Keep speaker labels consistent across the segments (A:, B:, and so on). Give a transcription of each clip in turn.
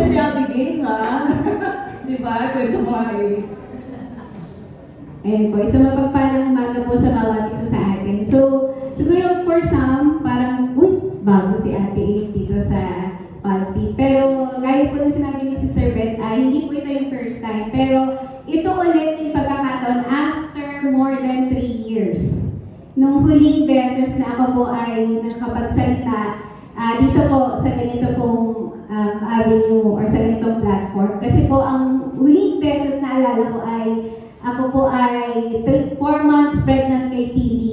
A: siya ni Abigail, ha? Di ba? Kwento mo ay.
B: Ayan po, isang mapagpalang umaga po sa bawat isa sa atin. So, siguro for some, parang, bago si Ate A dito sa pulpit. Pero, gaya po na sinabi ni Sister Beth, hindi po ito yung first time. Pero, ito ulit yung pagkakataon after more than 3 years. Nung huling beses na ako po ay nakapagsalita dito po sa ganito pong avenue or sa ganitong platform. Kasi po, ang huling beses na alala ko ay ako po ay 4 months pregnant kay TV.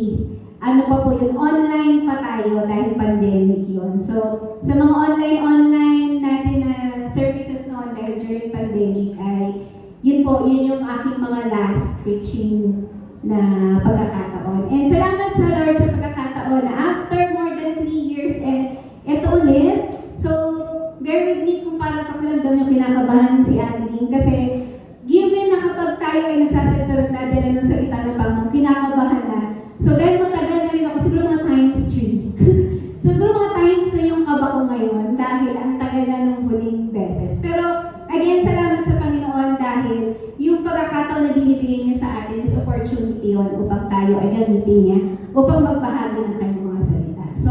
B: Ano pa po yun? Online pa tayo dahil pandemic yun. So, sa mga online natin na services noon dahil during pandemic ay yun po, yun yung aking mga last preaching na pagkakataon. And salamat sa Lord sa pagkakataon na after more than 3 years, eto ulit. So, bear with me kung parang pakiramdam yung kinakabahan si Ate Lynn kasi given na kapag tayo ay nagsasalita at nadala ng salita ng Panginoon, kinakabahan na. So, dahil matagal na rin ako, siguro mga times 3. Siguro mga times 3 yung kaba ko ngayon dahil ang tagal na nung huling beses. Pero, again, salamat sa Panginoon dahil yung pagkakataon na binibigay niya sa atin is opportunity yun upang tayo ay gamitin niya upang magbahagi ng kanyang mga salita. So,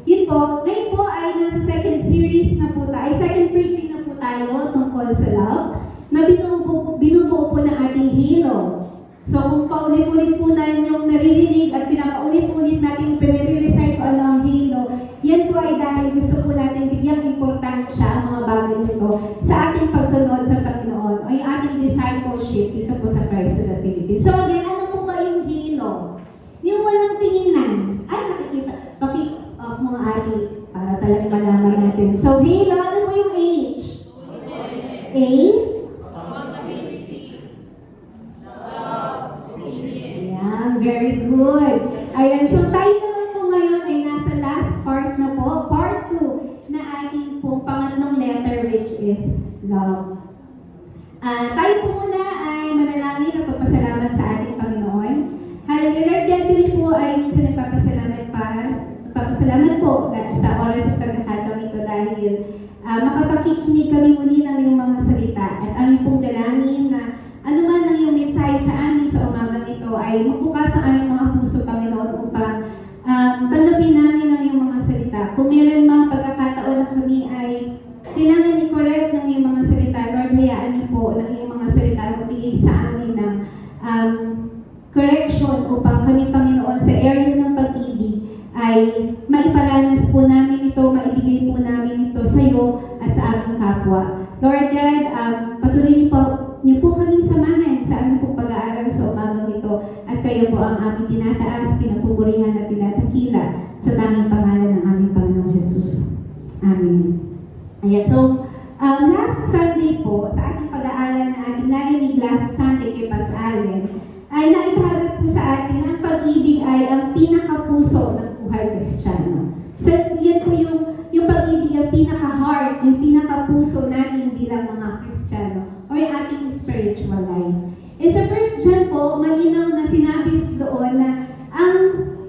B: yun po. Ngayon po ay nasa second series na po tayo, second preaching na po tayo tungkol sa love na binubuo po ng ating halo. So, kung paulit-ulit po na yung naririnig at pinapaulit-ulit natin yung pinire-recite ko ano ang halo, yan po ay dahil gusto po natin bigyang importansya ang mga bagay nito sa ating pagsunod sa Panginoon o yung ating discipleship dito po sa Christ to the Philippines. So, again, ano po ba yung halo? Yung walang tinginan. Ay, nakikita. Mga ati, para talagang malaman natin. So, halo, ano po yung H? A? Very good. Ayan, so tayo naman po ngayon ay nasa last part na po, part 2 na ating pong pangatlong letter which is love. Tayo po muna ay manalangin at papasalamat sa ating Panginoon. Hallelujah, Lord, yan kami po ay minsan nagpapasalamat po sa oras at pagkakataong ito dahil makapakikinig kami muli ng iyong mga salita at aming pong dalangin na ano man ang iyong mensahe sa amin sa umagang ito ay magbukas ang aming mga puso, Panginoon, upang tanggapin namin ang iyong mga salita. Kung meron mga pagkakataon na kami ay kailangan i-correct ng iyong mga salita, Lord, hayaan niyo po ng iyong mga salita magbigay sa amin ng correction upang kami, Panginoon, sa area ng pag-ibig ay maiparanas po namin ito, maibigay po namin ito sa iyo at sa aming kapwa. Lord God, patuloy niyo po kaming samahan sa aming pong pag-aaral sa umagang ito at kayo po ang aming tinataas, pinapupurihan at tinatakila sa tanging pangalan ng aming Panginoong Jesus. Amen. Ayan, so last Sunday po, sa ating pag-aaral na ating narinig last Sunday kay Pastor Allen, ay naipahagad po sa atin ang pag-ibig ay ang pinakapuso ng buhay Kristiyano. So yan po yung pag-ibig ang pinaka-heart, yung pinaka-puso natin bilang mga Kristiyano o yung ating spiritual life. And sa 1 John po, malinaw na sinabi doon na ang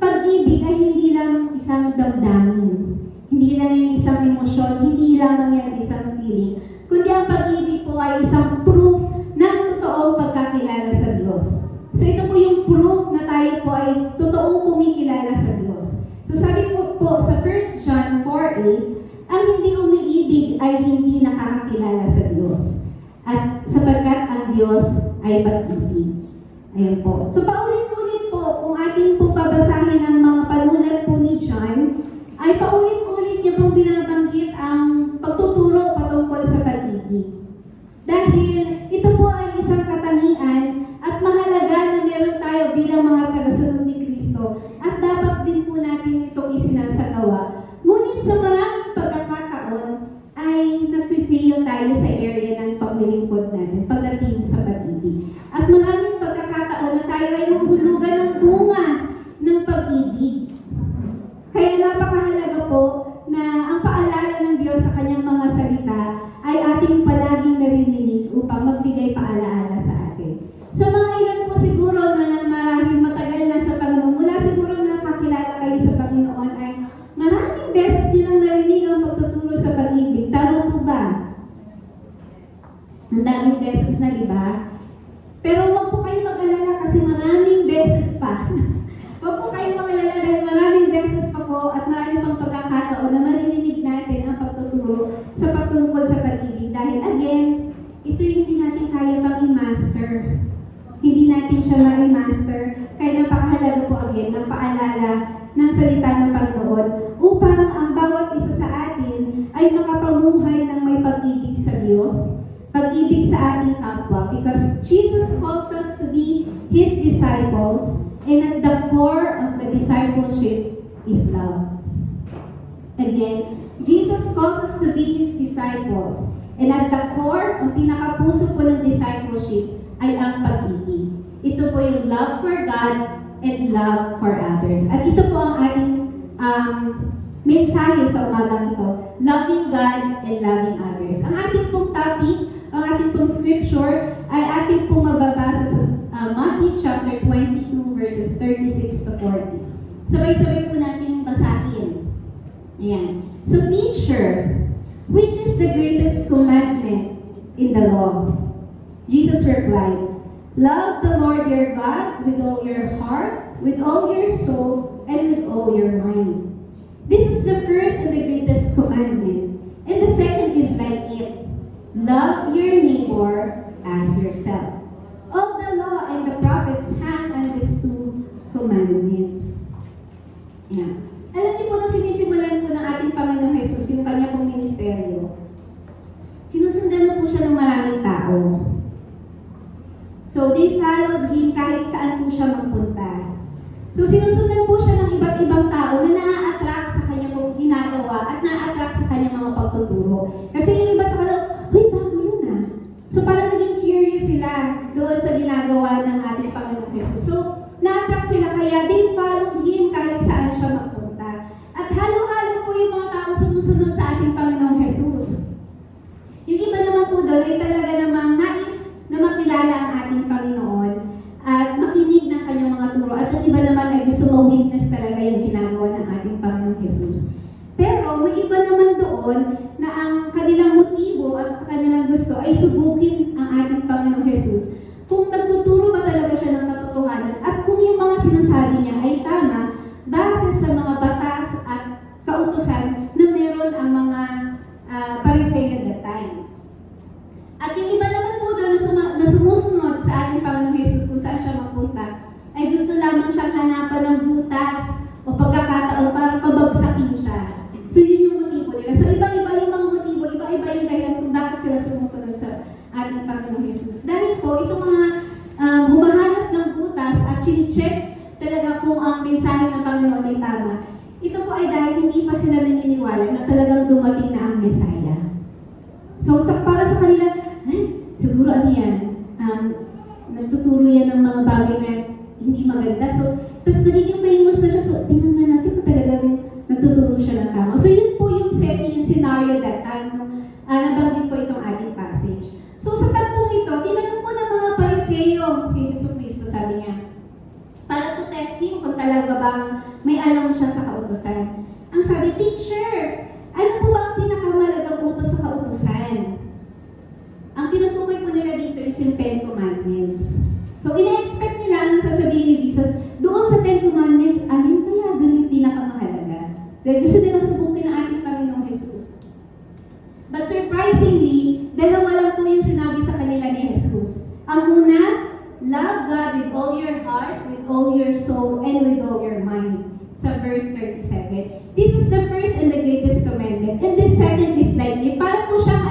B: pag-ibig ay hindi lamang isang damdamin. Hindi lang yung isang emosyon, hindi lamang yan isang feeling. Kundi ang pag-ibig po ay isang proof ng totoong pagkakilala sa Diyos. So ito po yung proof na tayo po ay totoong kumikilala sa Diyos. So sabi po sa 1 John 4:8, ang hindi umiibig ay hindi nakakakilala sa Diyos. At sapagkat ang Diyos ay pag-ibig. Ayun po. So paulit-ulit po, kung ating po babasahin ang mga panulat po ni John, ay paulit-ulit niya pong binabanggit ang pagtuturo patungkol sa pag-ibig. Dahil ito po ay isang katangian at mahalaga na meron tayo bilang mga tagasunod ni Kristo at dapat din po natin itong isinasagawa. Ngunit sa maraming pagkakataon ay nag-fail tayo sa area ng paglilingkod natin pagdating sa pag-ibig. At maraming pagkakataon na tayo ay nahulugan ng bunga ng pag-ibig. Kaya napakahalaga po na ang paalala ng Diyos sa kanyang mga salita ay ating palaging naririnig upang magbigay paalaala sa atin. So mga ilan po siguro na maraming matagal na sa Panginoon, mula siguro na kakilala kayo sa Panginoon ay maraming beses nyo nang narinig ang pagtuturo sa pag-ibig. Tama po ba? Ang daming beses na, di ba? Pero huwag po kayong mag-alala kasi maraming beses pa. Huwag po kayong mag-alala dahil maraming beses pa po at maraming pang pagkakataon na maririnig natin ang pagtuturo sa patungkol sa pag-ibig. Dahil again, ito yung hindi natin kaya pang i-master. Hindi natin siya ma-master. Kaya napakahalaga po again ng paalala ng salita ng Panginoon upang ang bawat isa sa atin ay makapamuhay ng may pag-ibig sa Diyos, pag-ibig sa ating kapwa, because Jesus calls us to be His disciples, and at the core of the discipleship is love. Again, Jesus calls us to be His disciples, and at the core, ang pinakapuso po ng discipleship ay ang pag-ibig. Ito po yung love for God and love for others. At ito po ang ating mensahe sa umagang ito, loving God and loving others. Ang ating pong topic, ang ating pong scripture ay ating pong mababasa sa Matthew chapter 22 verses 36 to 40. Sabay-sabay po natin basahin. Ayan. So, teacher, which is the greatest commandment in the law? Jesus replied, love the Lord your God with all your heart, with all your soul, and with all your mind. This is the first and the greatest commandment. And the second is like it. Love your neighbor as yourself. All the law and the prophets hang on these two commandments. Yeah. Alam niyo po nung sinisimulan po ng ating Panginoong Jesus yung kanya pong ministeryo, sinusundan na po siya ng maraming tao. So, they followed Him kahit saan po siya magpunta. So, sinusundan po siya ng iba't ibang tao na na-attract sa kanya pong ginagawa at na-attract sa kanya mga pagtuturo. Kasi yung iba sa kanila, uy, bago yun ah. So, parang naging curious sila doon sa ginagawa ng ating Panginoong Jesus. So, na-attract sila kaya they followed Him kahit saan siya magpunta. At halo-halo po yung mga tao sumusunod sa ating Panginoong Jesus. Yung iba naman po doon ay talaga namang nais na makilala ang ating Panginoon at makinig ng kanyang mga turo. At yung iba naman ay gusto ma-witness talaga yung ginagawa ng ating Panginoong Jesus. Pero may iba naman doon na ang kanilang motibo at kanilang gusto ay subukin ang ating Panginoong Jesus. Kung nagtuturo ba talaga siya ng katotohanan at kung yung mga sinasabi niya ay tama base sa mga batas at kautusan na meron ang mga Pariseo at that time. At yung iba naman po doon na sumusunod sa ating Panginoong Jesus kung saan siya magpunta, ay gusto lamang siyang hanapan ng butas o pagkakataon para pabagsakin siya. So yun yung motibo nila. So iba-iba yung mga motibo, iba-iba yung dahilan kung bakit sila sumusunod sa ating Panginoong Jesus. Dahil po, itong mga humahanap ng butas at chine-check talaga kung ang mensahe ng Panginoon ay tama. Ito po ay dahil hindi pa sila naniniwala na talagang dumating na ang Messiah. So para sa kanila, siguro ano yan, nagtuturo yan ng mga bagay na hindi maganda. So, tapos nagiging famous na siya. So, tingnan nga natin kung talagang nagtuturo siya ng tama. So, yun po yung setting, yung scenario that time nung nabanggit po itong ating passage. So, sa tatlong ito, tinanong po ng mga Pariseo si Jesucristo, sabi niya, para to test him kung talaga bang may alam siya sa kautusan. Ang sabi, teacher, ano po ba ang pinakamalagang utos sa kautusan? Ang tinutukoy po nila dito is yung 10 Commandments. So, ina-expect nila ang sasabihin ni Jesus, doon sa 10 Commandments, alin kaya doon yung pinakamahalaga? Dahil gusto nilang subukin ang ating Panginoong Jesus. But surprisingly, dalawa lang po yung sinabi sa kanila ni Jesus. Ang una, love God with all your heart, with all your soul, and with all your mind. Sa verse 37. This is the first and the greatest commandment. And the second is like it. Para po siyang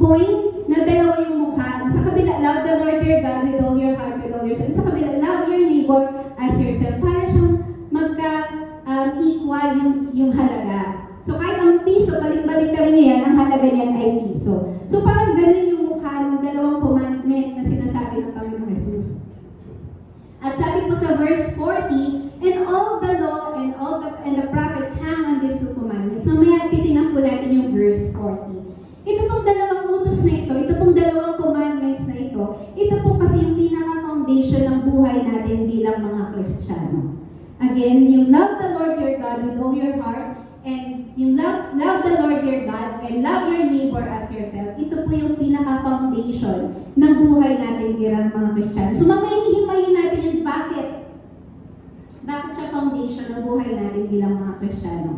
B: coin na dalawa yung mukha. Sa kabila, love the Lord your God with all your heart, with all your soul. Sa kabila, love your neighbor as yourself. Para siyang magka-equal yung halaga. So kahit ang piso, balik-balik na rin yan, ang halaga niyan ay piso. So parang ganun yung mukha ng dalawang commandment na sinasabi ng Panginoong Jesus. At sabi po sa verse 40, and all the law and the prophets hang on these two commandments. So mamaya titingnan po natin yung verse 40. Ito pong dalawang utos na ito pong dalawang commandments na ito po kasi yung pinaka-foundation ng buhay natin bilang mga Kristiyano. Again, yung love the Lord your God with all your heart, and yung love the Lord your God and love your neighbor as yourself. Ito po yung pinaka-foundation foundation ng buhay natin bilang mga Kristiyano. So mamahihimayin natin yung bakit siya foundation ng buhay natin bilang mga Kristiyano.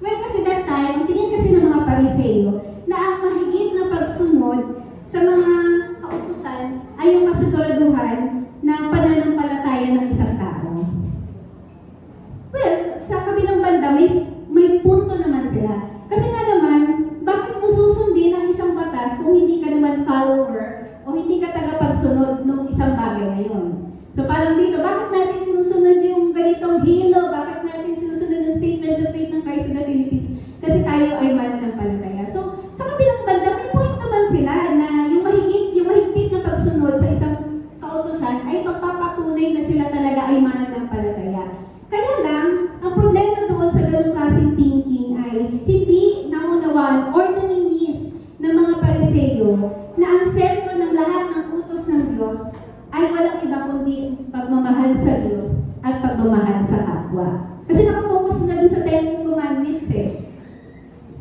B: Well, kasi that time, ang tingin kasi ng mga Pariseo na ang mahigit na pagsunod sa mga kautusan ay yung kasiguraduhan ng pananampalataya ng isang tao. Well, sa kabilang banda, may punto naman sila. Kasi nga naman, bakit mo susundin ang isang batas kung hindi ka naman follower o hindi ka tagapagsunod ng isang bagay na yun? So parang dito, bakit natin sinusunod yung ganitong halo? Bakit natin sinusunod ang statement of faith ng Christ in the Philippines? Kasi tayo ay mananampalataya. So sa kabilang banda, may point naman sila na yung mahigpit na pagsunod sa isang kautusan ay magpapatunay na sila talaga ay mananampalataya. Kaya lang, ang problema doon sa ganung klaseng thinking ay hindi naunawaan or namimiss ng mga Pariseo na ang sentro ng lahat ng utos ng Diyos ay walang iba kundi pagmamahal sa Diyos at pagmamahal sa kapwa. Kasi nakapokus na doon sa 10 commandments eh.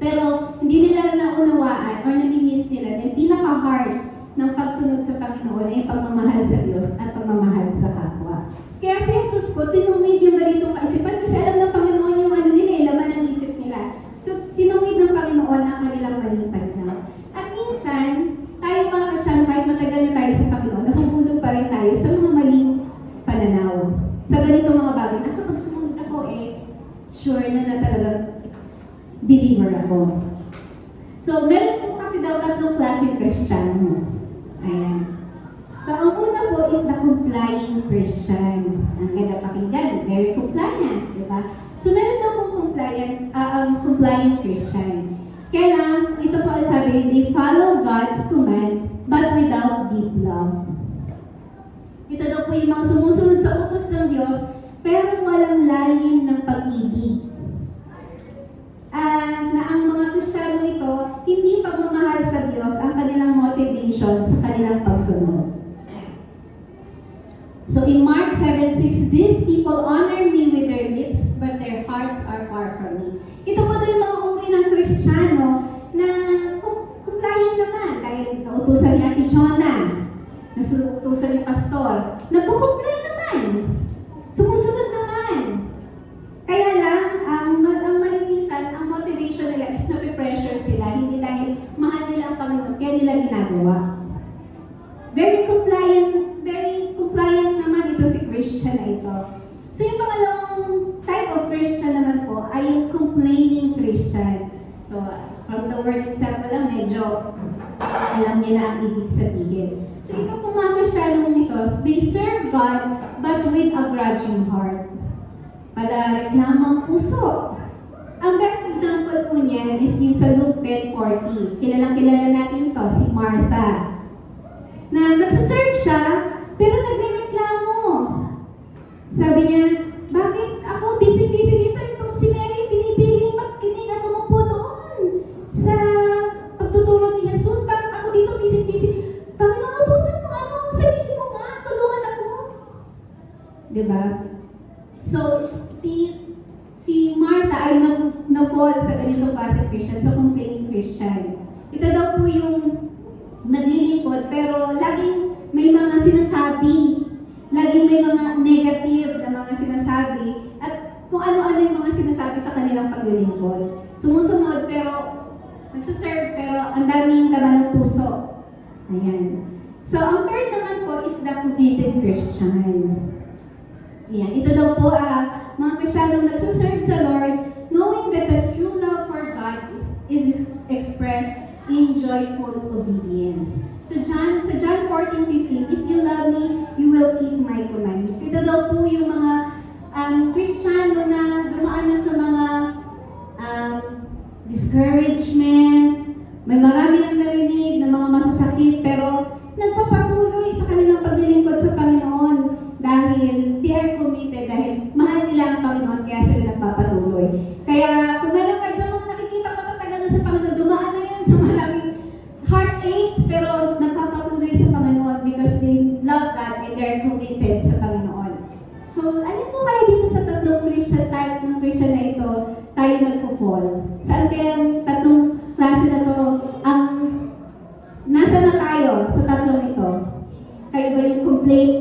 B: Pero hindi nila naunawaan or namimiss nila na yung pinaka-heart ng pagsunod sa Panginoon ay pagmamahal sa Diyos at pagmamahal sa kapwa. Kaya si Jesus po, tinuwid yung ganitong kaisipan kasi alam ng Panginoon yung ano nila, laman ng isip nila. So, tinuwid ng Panginoon ang kanilang maling pananaw. At minsan, tayo mga Kristiyano, kahit matagal na tayo sa Panginoon, nahuhulog pa rin tayo sa mga maling pananaw. Sa ganitong mga bagay, at kapag sumunod ako, sure na talagang believer ako. So, meron po kasi daw tatlong klaseng Kristiyano. Ayan. So, ang una po is the complying Christian. Ang ganda pakinggan, very compliant, di ba? So, meron daw pong compliant Christian. Kaya lang, ito po ang sabi, they follow God's command, but without deep love. Ito daw po yung mga sumusunod sa utos ng Diyos, pero walang lalim ng pag-ibig. Na ang mga Kristiyano ito, hindi pagmamahal sa Diyos ang kanilang motivation sa kanilang pagsunod. So in Mark 7:6, these people honor me with their lips, but their hearts are far from me. Ito po daw yung mga uri ng Kristiyano na compliant naman dahil nautusan ni Ate Jonah, nautusan ni Pastor, nagko-comply naman, sumusunod naman. Kaya lang, ang maliminsan, ang motivation nila is na-pressure sila, hindi dahil mahal nila ang Panginoon, kaya nila ginagawa. Very compliant naman ito si Christian na ito. So yung pangalawang type of Christian naman po ay yung complaining Christian. So from the word itself lang, medyo alam niyo na ang ibig sabihin. So ito po mga Christianong ito, they serve God but with a grudging heart. Reklamo ang puso. Ang best example po niyan is yung sa Luke 10:40. Kilalang-kilala natin ito, si Martha. Na nagsaserve siya, pero nagreklamo. Sabi niya, bakit ako busy-busy dito? Itong si Mary, pinipiling makinig at umupo doon sa pagtuturo ni Jesus. Bakit ako dito busy-busy? Panginoon, ubusan mo ako. Sabihin mo nga, tulungan ako. Diba? So, si Martha ay na-fall sa ganitong klase Christian, sa complaining Christian. Ito daw po yung naglilingkod, pero laging may mga sinasabi, laging may mga negative na mga sinasabi, at kung ano-ano yung mga sinasabi sa kanilang paglilingkod. Sumusunod, pero nagsaserve, pero ang daming laman ng puso. Ayan. So, ang third naman po is the committed Christian. Ayan. Ito daw po, mga Kristiyanong nagsaserve sa Lord, knowing that the true love for God is expressed in joyful obedience. So John 14:15, if you love me, you will keep my commandments. Ito daw po yung mga Kristiyano na dumaan na sa mga discouragement, may marami nang narinig na mga masasakit, pero nagpapatuloy sa kanilang paglilingkod sa Panginoon dahil they are committed, dahil mahal nila ang Panginoon, kaya sila nagpapatuloy. Kaya kung meron ka dyan mga nakikita matatagal na sa Panginoon, dumaan na yan sa maraming heartaches, pero nagpapatuloy sa Panginoon because they love God and they're committed sa Panginoon. So, alin po kayo dito sa tatlong Christian type ng Christian na ito, tayo nagpo-fall? Saan kaya ang tatlong klase na to? Nasa na tayo sa tatlong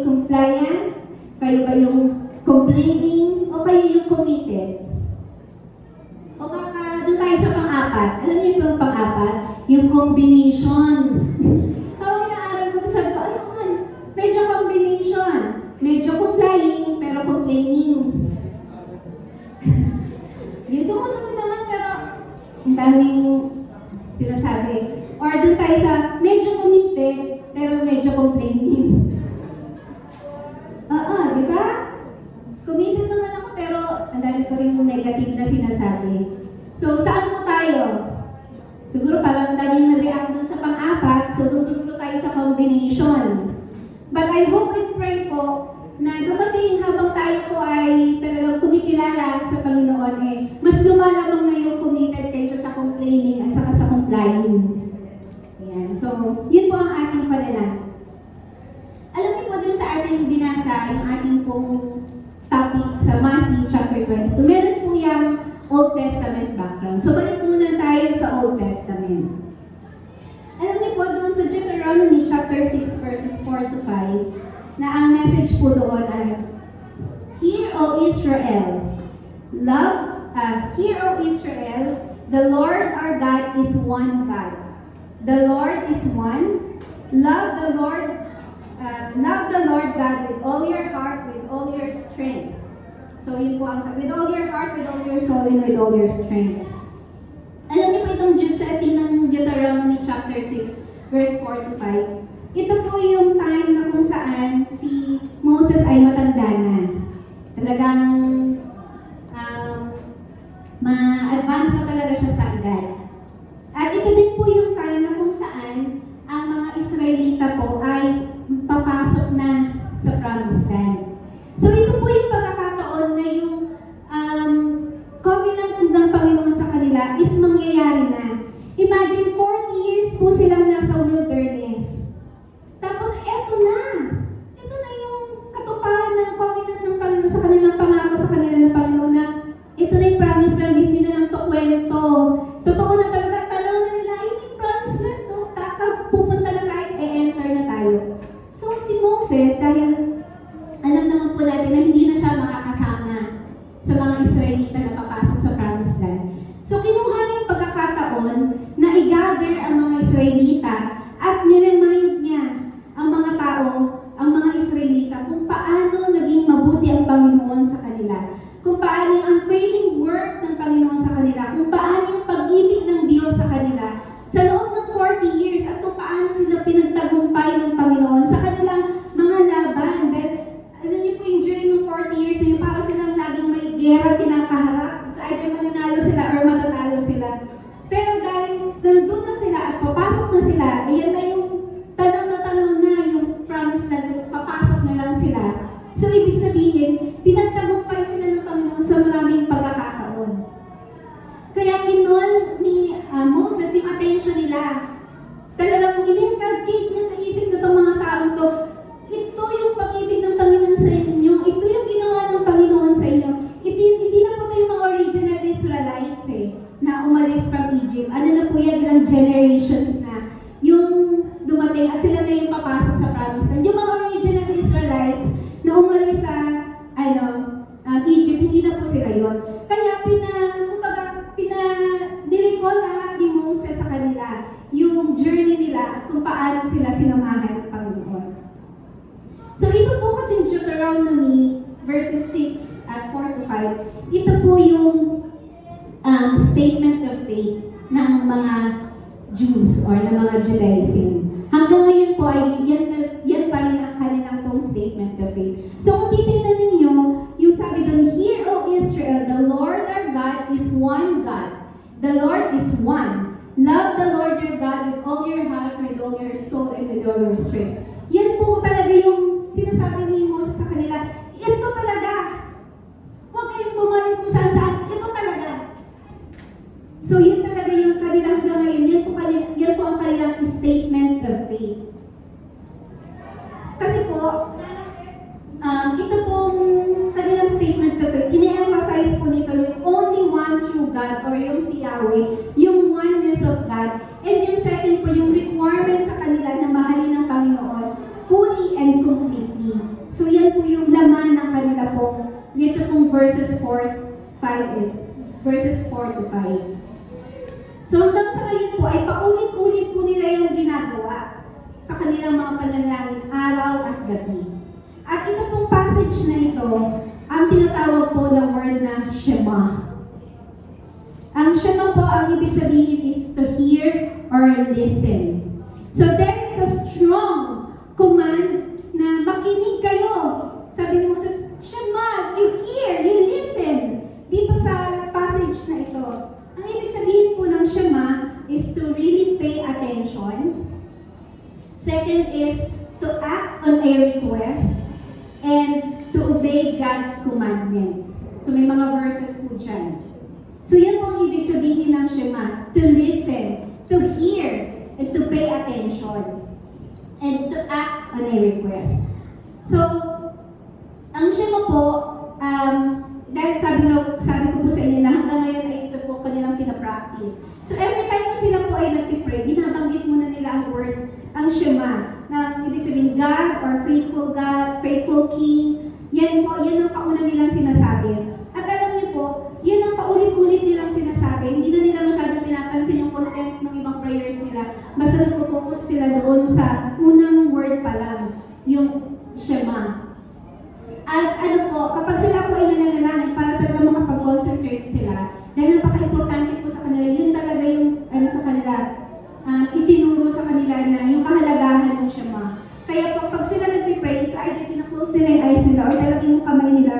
B: compliant? Kayo ba yung complaining? O kayo yung committed? O baka doon tayo sa pang-apat. Alam niyo yung pang-apat? Yung combination. Habang inaaral ko, sabi ko, ay, medyo combination. Medyo complying, pero complaining. Yung sumusunod naman, pero ang daming sinasabi. Or doon tayo sa medyo committed, pero medyo complaining. Oo, di ba? Committed naman ako, pero ang dami ko rin negative na sinasabi. So, saan mo tayo? Siguro parang ang dami nag-react doon sa pang-apat, so doon tayo sa combination. But I hope and pray po na dumating habang tayo po ay talagang kumikilala sa Panginoon, mas lumalamang na yung committed kaysa sa complaining at saka sa complying. Ayan. So, yun po ang ating panalangin. Alam niyo po dun sa ating binasa, yung ating pong topic sa Matthew chapter 22, meron po yung Old Testament background. So, balik muna tayo sa Old Testament. Alam niyo po dun sa Deuteronomy chapter 6 verses 4 to 5, na ang message po doon ay, Hear, O Israel, Hear, O Israel, the Lord our God is one God. The Lord is one. Love the Lord God with all your heart, with all your strength. So yun po ang sabi, with all your heart, with all your soul, and with all your strength. Alam niyo po itong setting ng Deuteronomy chapter 6, verse 4 to 5. Ito po yung time na kung saan si Moses ay matanda na. Talagang ma-advance na talaga siya sa edad. At ito din po yung time na kung saan ang mga Israelita po ay papasok na sa Promised Land. So ito po yung pagkakataon na yung covenant ng Panginoon sa kanila is mangyayari na. Imagine 40 years po silang nasa wilderness. Tapos eto na. Ito na yung katuparan ng covenant ng Panginoon sa kanilang pangako sa kanila ng Panginoon na ito na yung promised land, hindi na lang to kwento. Totoo na talaga, tanaw na nila, yun yung promised land to. Pupunta na kahit enter na tayo. So si Moses, dahil alam naman po natin na hindi na siya makakasama sa mga Israelita na papasok sa promised land. So kinuha niya yung pagkakataon na i-gather ang mga Israelita at niremind niya ang mga tao, ang mga Israelita, kung paano naging mabuti ang Panginoon sa kanila. Kung paano yung unfailing work ng Panginoon sa kanila. Kung paano yung pag-ibig ng Diyos sa kanila. Sa loob ng 40 years at kung paano sila pinagtagumpay ng Panginoon sa kanilang mga laban. Dahil, alam niyo po yung during ng 40 years na yun, para silang laging may gera kinakaharap. So either mananalo sila or matatalo sila. Pero dahil nandun na sila at papasok na sila, ayan na yung tanaw na yung promise na papasok na lang sila. So, ibig sabihin, pinagtagumpay sila ng Panginoon sa maraming pagkakataon. Kaya kinol ni Moses yung attention nila. Talagang in-inculcate niya sa isip na itong mga taong to, ito yung pag-ibig ng Panginoon sa inyo, ito yung ginawa ng Panginoon sa inyo. Hindi na po tayo mga original Israelites na umalis from Egypt. Ano na po yan, ilang generations na yung dumating at sila na yung papasok sa promised land. Yung mga original Israelites na umalis sa Egypt, hindi na po sila yun. Kaya nirecall lahat ni Moses sa kanila yung journey nila at kung paano sila sinamahan ng Panginoon. So ito po kasi Deuteronomy verses 6 at 4 to 5, ito po yung statement of faith ng mga Jews or ng mga Judaism. Hanggang ngayon po ay yan pa rin ang kanilang pong statement of faith. So kung titignan ninyo, yung sabi doon, Hear, O Israel, the Lord our God is one God. The Lord is one. Love the Lord your God with all your heart, with all your soul, and with all your strength. Yan po talaga yung sinasabi ni Moses sa kanila. Ito talaga. Huwag kayong bumalik kung saan-saan. Ito talaga. So yun talaga yung kanilang hanggang ngayon. Yan po ang kanilang statement of faith. Kasi po, ito pong kanilang statement of faith, ini-emphasize po nito yung only one true God or yung si Yahweh, yung oneness of God. And yung second po, yung requirement sa kanila na mahalin ng Panginoon fully and completely. verses 4 to 5. So hanggang sa ngayon po ay paulit-ulit po nila yung ginagawa sa kanilang mga panalangin araw at gabi. At ito pong passage na ito, ang tinatawag po ng word na Shema. Ang Shema po, ang ibig sabihin is to hear or listen. So there is a strong command na makinig kayo. Sabi ni Moses, Shema, you hear, you listen. Dito sa passage na ito, ang ibig sabihin po ng Shema is to really pay attention. Second is to act on a request and to obey God's commandments. So may mga verses po dyan. So yan po ang ibig sabihin ng Shema, to listen, to hear, and to pay attention, and to act on a request. So, ang Shema po, dahil sabi ko po sa inyo na hanggang ngayon ay ito po kanilang pinapractice. So every time na sila po ay nagpipray, binabanggit muna nila ang word, ang Shema, na ibig sabihin God or faithful King. Yan po, yan ang pauna nilang sinasabi. At alam niyo po, yan ang paulit-ulit nilang sinasabi. Hindi na nila masyadong pinapansin yung content ng ibang prayers nila. Basta nagpo-focus sila doon sa unang word pa lang, yung Shema. At ano po, kapag sila po ay nananalangin para talaga makapag-concentrate sila, dahil napaka-importante po sa kanila, yun talaga yung sa kanila, itinuro sa kanila na yung kahalagahan ng Shema. Kaya pag sila nagpipray, it's either kina-close nila yung eyes nila or talagang yung kamay nila,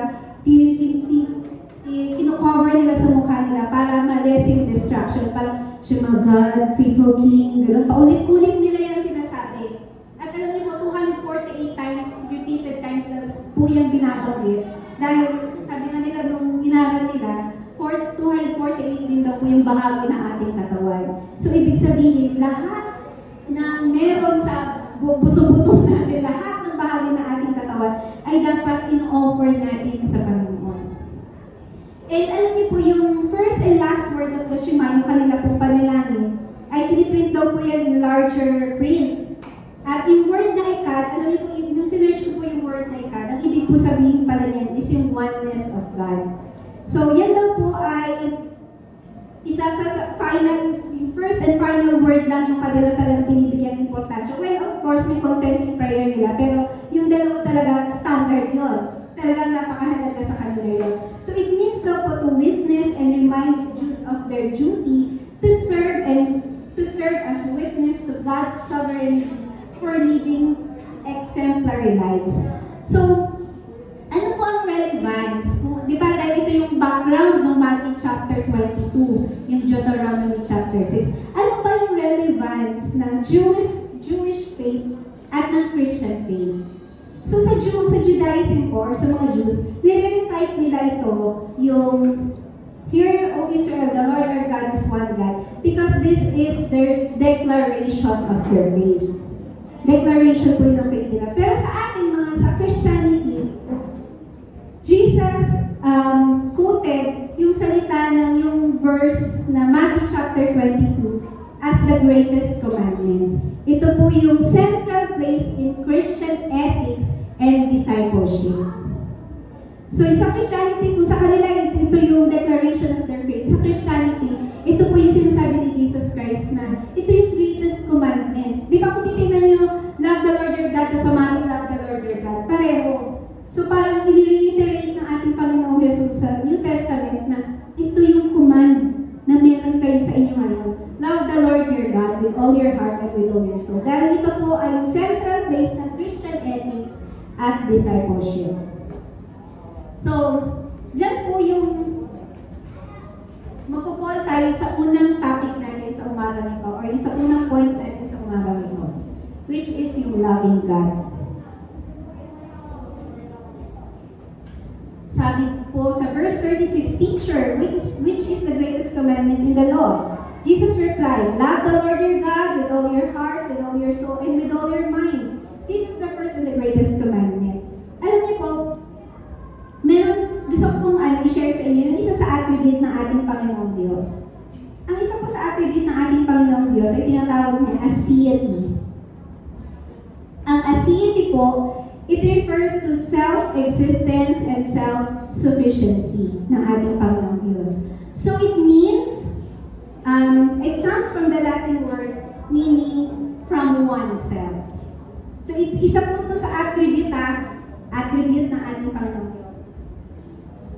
B: kino-cover nila sa mukha nila para ma-less yung distraction. Parang, Shema God, faithful King, gano'n. Paulit-ulit nila yan sinasabi. At alam niyo po, 248 times, repeated times na po yung binabanggit. Dahil, sabi nga nila, nung inaral nila, 248 din daw po yung bahagi ng ating katawan. So, ibig sabihin, lahat na meron sa buto-buto natin, lahat ng bahagi ng ating katawan ay dapat in-offer natin sa Panginoon. And alam niyo po, yung first and last word of the Shema, yung kanila pong panalangin, ay piniprint daw po yan in larger print. At yung word na ikat, alam niyo po, nung sinerch ko po yung word na ikat, ang ibig po sabihin pala niyan is yung oneness of God. So, yan daw po ay isa sa final, yung first and final word lang yung kanila talagang binibigyan importansya. Well, of course, may content yung prayer nila, pero yung dalawa talaga standard yun. Talagang napakahalaga sa kanila yun. So, it means daw po to witness and reminds Jews of their duty to serve as witness to God's sovereignty for leading exemplary lives. So, ano po ang relevance? Di ba, dahil ito yung background ng Matthew chapter 22, yung Deuteronomy chapter 6. Ano ba yung relevance ng Jewish faith at ng Christian faith? So sa Judaism po, or sa mga Jews, nire-recite nila ito, yung Hear, O Israel, the Lord our God is one God, because this is their declaration of their faith. Declaration po yung faith nila. Pero sa ating mga sa Christianity, Jesus quoted yung salita ng yung verse na Matthew chapter 22 as the greatest commandments. Ito po yung central place in Christian ethics and discipleship. So sa Christianity, kung sa kanila ito yung declaration of their faith, sa Christianity, ito po yung sinasabi ni Jesus Christ na ito yung greatest commandment. Di ba kung titignan nyo, love the Lord your God, kasama love the Lord your God, pareho. So parang i-reiterate ng ating Panginoong Jesus sa New Testament na ito yung command na meron kayo sa inyo ngayon. Love the Lord your God with all your heart and with all your soul. Dahil ito po ay yung central place ng Christian ethics at discipleship. So, dyan po yung magpo-fall tayo sa unang topic natin sa umagang ito or yung sa unang point natin sa umagang ito, which is yung loving God. Sabi po sa verse 36, Teacher, which is the greatest commandment in the law? Jesus replied, Love the Lord your God with all your heart, with all your soul, and with all your mind. This is the first and the greatest commandment. Alam niyo po, gusto kong i-share sa inyo yung isa sa attribute ng ating Panginoong Diyos. Ang isa po sa attribute ng ating Panginoong Diyos ay tinatawag niya aseity. Ang aseity po, it refers to self-existence and self-sufficiency ng ating Panginoong Diyos. So it means, it comes from the Latin word meaning from oneself. So isa po ito sa attribute ng ating Panginoong Diyos.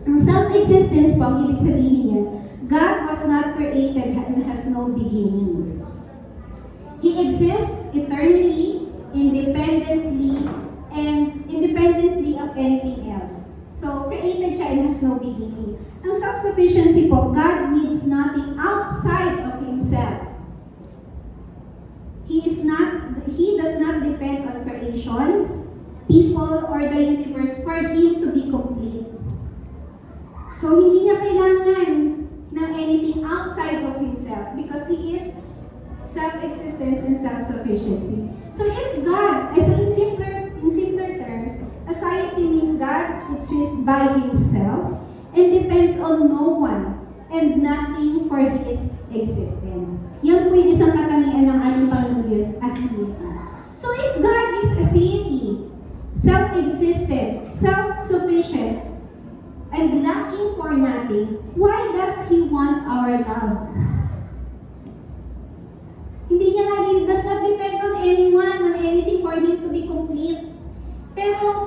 B: Ang self-existence po, ang ibig sabihin niya, God was not created and has no beginning. He exists eternally, independently of anything else. So, created siya and has no beginning. Ang self-sufficiency po, God needs nothing outside of Himself. He does not depend on creation, people, or the universe for Him to be complete. So, hindi niya kailangan ng anything outside of Himself because He is self-existence and self-sufficiency. So, if God, so in simpler terms, aseity means God exists by Himself and depends on no one and nothing for His existence. Yan po yung isang katangian ng ating Panginoong Diyos, aseity. So, if God is aseity, self-existent, self-sufficient, and lacking for nothing, why does He want our love? Hindi niya nga, He does not depend on anyone, on anything for Him to be complete. Pero,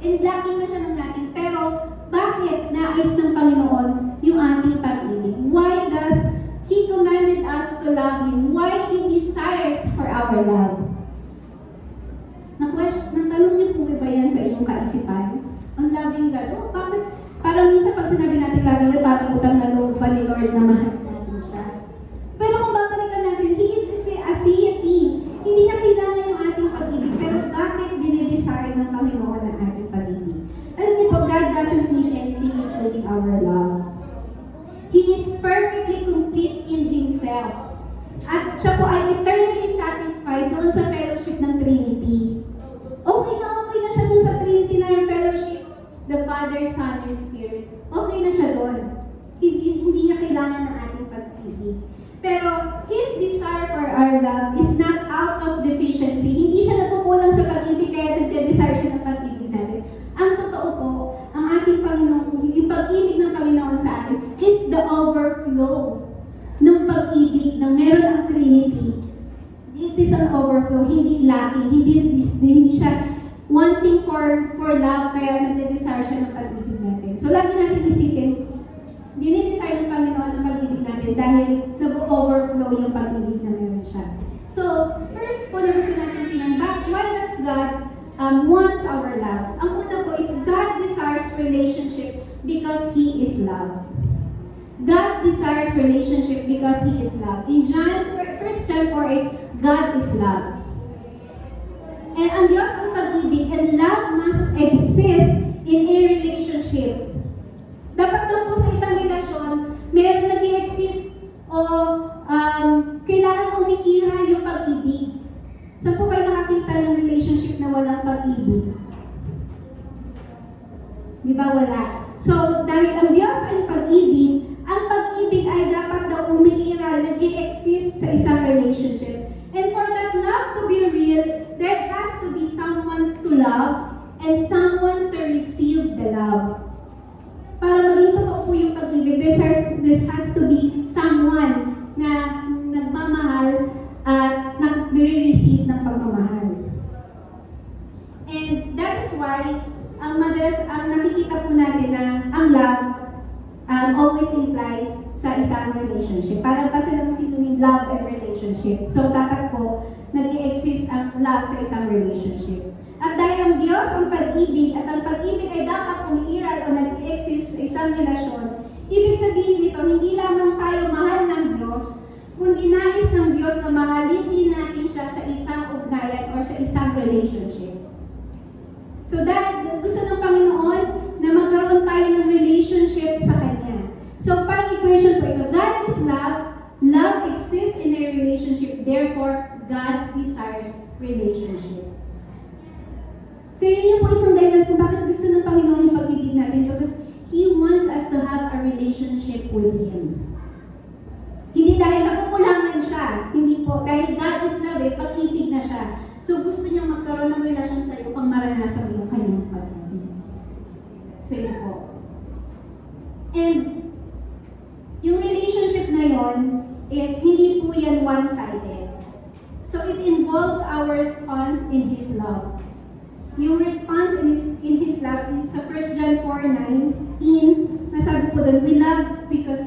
B: and lacking na siya ng natin, pero bakit nais ng Panginoon yung ating pag-ibig? Why does He commanded us to love Him? Why He desires for our love? Natanong niyo po ba yan sa inyong kaisipan? Ang loving God, bakit? Parang minsan pag sinabi natin loving God, bakit utang na loob pa ni Lord na mahal natin siya? Pero kung babalikan natin, He is aseity. Hindi niya kailangan yung ating pag-ibig, pero bakit dinidesire ng Panginoon ang ating pag-ibig? Alam niyo po, God doesn't need anything including our love. He is perfectly complete in Himself. At siya po ay eternally satisfied doon sa fellowship ng Trinity. Okay na siya doon sa Trinity na yung fellowship, the Father, Son, and Spirit. Okay na siya doon. Hindi niya kailangan ng ating pag-ibig. Pero His desire for our love is not out of deficiency. Hindi siya nagkukulang sa pag-ibig kaya nagde-desire siya ng pag-ibig natin. Ang totoo po, ang ating Panginoon, yung pag-ibig ng Panginoon sa atin is the overflow ng pag-ibig na meron ang Trinity. It is an overflow, hindi lacking, hindi siya wanting for love kaya nagde-desire siya ng pag-ibig natin. So lagi natin isipin, dinidesire ng Panginoon ang pag-ibig natin dahil nag-overflow yung pag-ibig na meron siya. So, first po na gusto natin tinanggap, why does God wants our love? Ang una po is God desires relationship because He is love. God desires relationship because He is love. In 1 John 4:8, God is love. And ang Diyos ang pag-ibig and love must exist in a relationship. Dapat daw po sa isang relasyon, meron nag-i-exist o kailangan umiiral yung pag-ibig. Saan po kayo nakakita ng relationship na walang pag-ibig? Di ba wala? So, dahil ang Diyos ay pag-ibig, ang pag-ibig ay dapat daw umiiral, nag-i-exist sa isang relationship. And for that love to be real, there has to be someone to love and someone to receive the love. Para maging totoo po yung pag-ibig, there has to be someone na nagmamahal at nire-receive ng pagmamahal. And that is why, ang nakikita po natin na ang love always implies sa isang relationship. Parang pa silang sinunin love and relationship. So, dapat po, nag-i-exist ang love sa isang relationship. At dahil ang Diyos ang pag-ibig, at ang pag-ibig ay dapat umiiral o nag-i-exist sa isang relasyon, ibig sabihin nito, hindi lamang tayo mahal ng Diyos, kundi nais ng Diyos na mahalin din natin siya sa isang ugnayan or sa isang relationship. So, dahil gusto ng Panginoon na magkaroon tayo ng relationship sa Kanya. So, parang equation po ito. God is love. Love exists in a relationship. Therefore, God desires relationship. So, yun yung po isang dahilan kung bakit gusto ng Panginoon yung pag-ibig natin. Because He wants us to have a relationship with Him. Hindi dahil nakukulangan siya. Hindi po. Dahil God is love, pag-ibig na siya. So, gusto niyang magkaroon ng relasyon sa iyo pang maranasan mo yung kanyang pag-ibig. So, yun po. And, one-sided. So it involves our response in His love. Yung response in His love, sa 1 John 4:19, nasabi po doon, we love because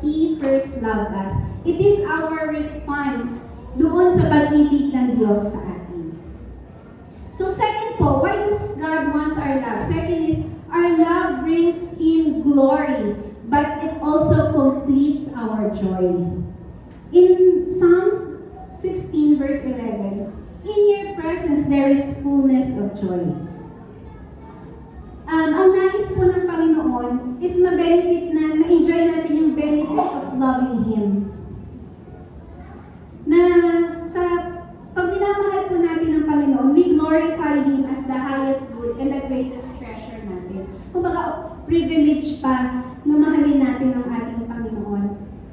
B: He first loved us. It is our response doon sa pag-ibig ng Diyos sa atin. So second po, why does God wants our love? Second is, our love brings Him glory, but it also completes our joy. In Psalms 16 verse 11, in your presence there is fullness of joy. Ang nais po ng Panginoon is ma-enjoy natin yung benefit of loving Him. Na sa pag minamahal po natin ng Panginoon, we glorify Him as the highest good and the greatest treasure natin. Kumbaga, privilege pa na mahalin natin ang ating Panginoon.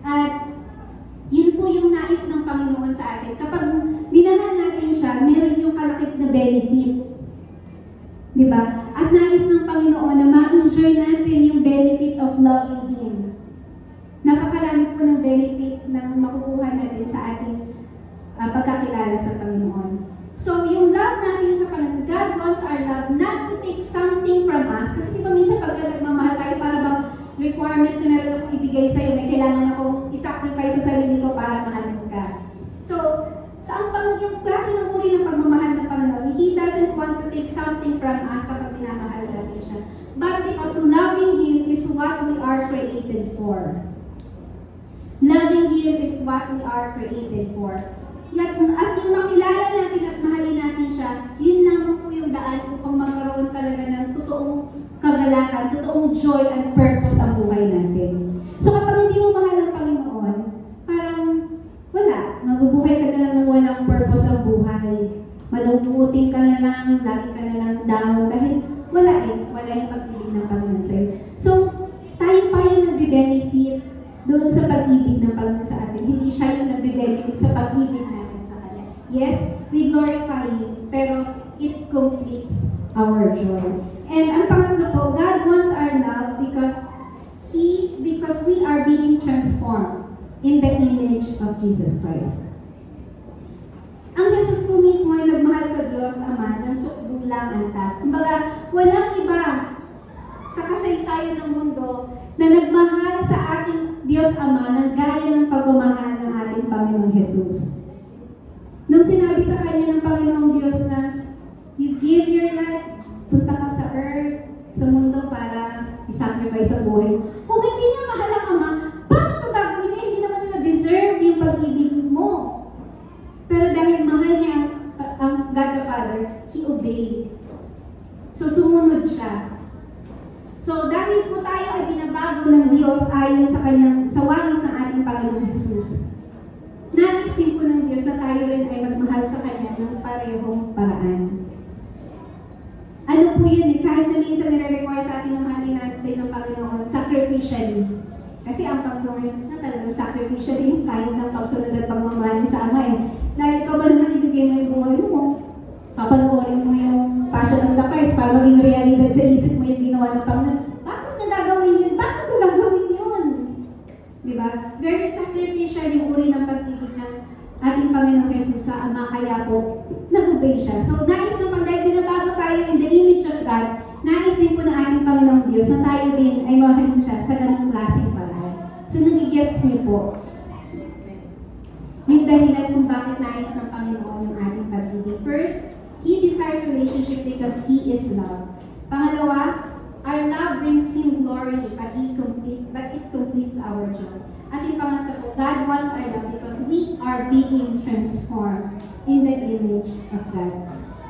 B: At yun po yung nais ng Panginoon sa atin. Kapag minahal natin siya, meron yung kalakip na benefit. Diba? At nais ng Panginoon na ma-enjoy natin yung benefit of loving Him. Napakarami po ng benefit na makukuha natin sa ating pagkakilala sa Panginoon. So, yung love natin sa Panginoon, God wants our love not to take something from us. Kasi di ba minsan pagka nagmamahal tayo, para bang requirement na meron akong ibigay sa'yo, may kailangan akong isacrifice sa sarili ko para mahalin ka. So, sa yung klase ng uri ng pagmamahal ng Panginoon, He doesn't want to take something from us kapag minamahal natin siya. But because loving Him is what we are created for. Loving Him is what we are created for. At yung makilala natin at mahalin natin siya, yun lamang po yung daan upang magkaroon talaga ng totoong kagalakan, totoong joy and purpose ang buhay natin. So kapag hindi mo mahal ang Panginoon, parang wala, mabubuhay ka na lang ng walang purpose ang buhay. Malungkutin ka na lang, lagi ka na lang down, dahil wala yung pag-ibig ng Panginoon sa'yo. So, tayo pa yung nagbe-benefit doon sa pag-ibig ng Panginoon sa atin. Hindi siya yung nagbe-benefit sa pag-ibig natin sa Kanya. Yes, we glorify Him, pero it completes our joy. And ang pangatlo po, God wants our love because we are being transformed in the image of Jesus Christ. Ang Jesus po mismo ay nagmahal sa Diyos Ama ng sukdulang antas. Kumbaga, walang iba sa kasaysayan ng mundo na nagmahal sa ating Diyos Ama ng gaya ng pagmamahal ng ating Panginoong Jesus. Nung sinabi sa Kanya ng Panginoong Diyos na, you give your life, punta ka sa earth, sa mundo para i-sacrifice ang buhay. Kung hindi niya mahal ang Ama, bakit mo gagawin niya? Hindi naman nila deserve yung pag-ibig mo. Pero dahil mahal niya ang God the Father, He obeyed. So, sumunod siya. So, dahil po tayo ay binabago ng Diyos ayon sa walis ng ating Panginoong Jesus, nais din po ng Diyos na tayo rin ay magmahal sa Kanya ng parehong paraan. Ano po yun? Kahit na minsan nire-require sa atin ng mahalin natin ng Panginoon, sacrificially. Kasi ang Panginoong Jesus na talagang sacrificially yung kahit ng pagsunod at pagmamahal sa Ama eh. Dahil ikaw ba naman ibigay mo yung buhay mo, papanoorin mo yung Passion of the Christ para maging realidad sa isip mo yung ginawa ng Panginoon. Bakit ka gagawin yun? Bakit ka gagawin yun? Diba? Very sacrificial yung uri ng pag-ibig ng ating Panginoong Jesus sa Ama, kaya po nag-obey siya. So, nais naman dahil binabago tayo in the image of God, nais din po ng ating Panginoong Diyos na tayo din ay mahalin siya sa ganung klaseng paraan. So, nagigets niyo po yung dahilan kung bakit nais ng Panginoon yung ating pag-ibig. First, He desires relationship because He is love. Pangalawa, our love brings Him glory, but it completes our joy. At yung pangatlo, God wants our love because we are being transformed in the image of God.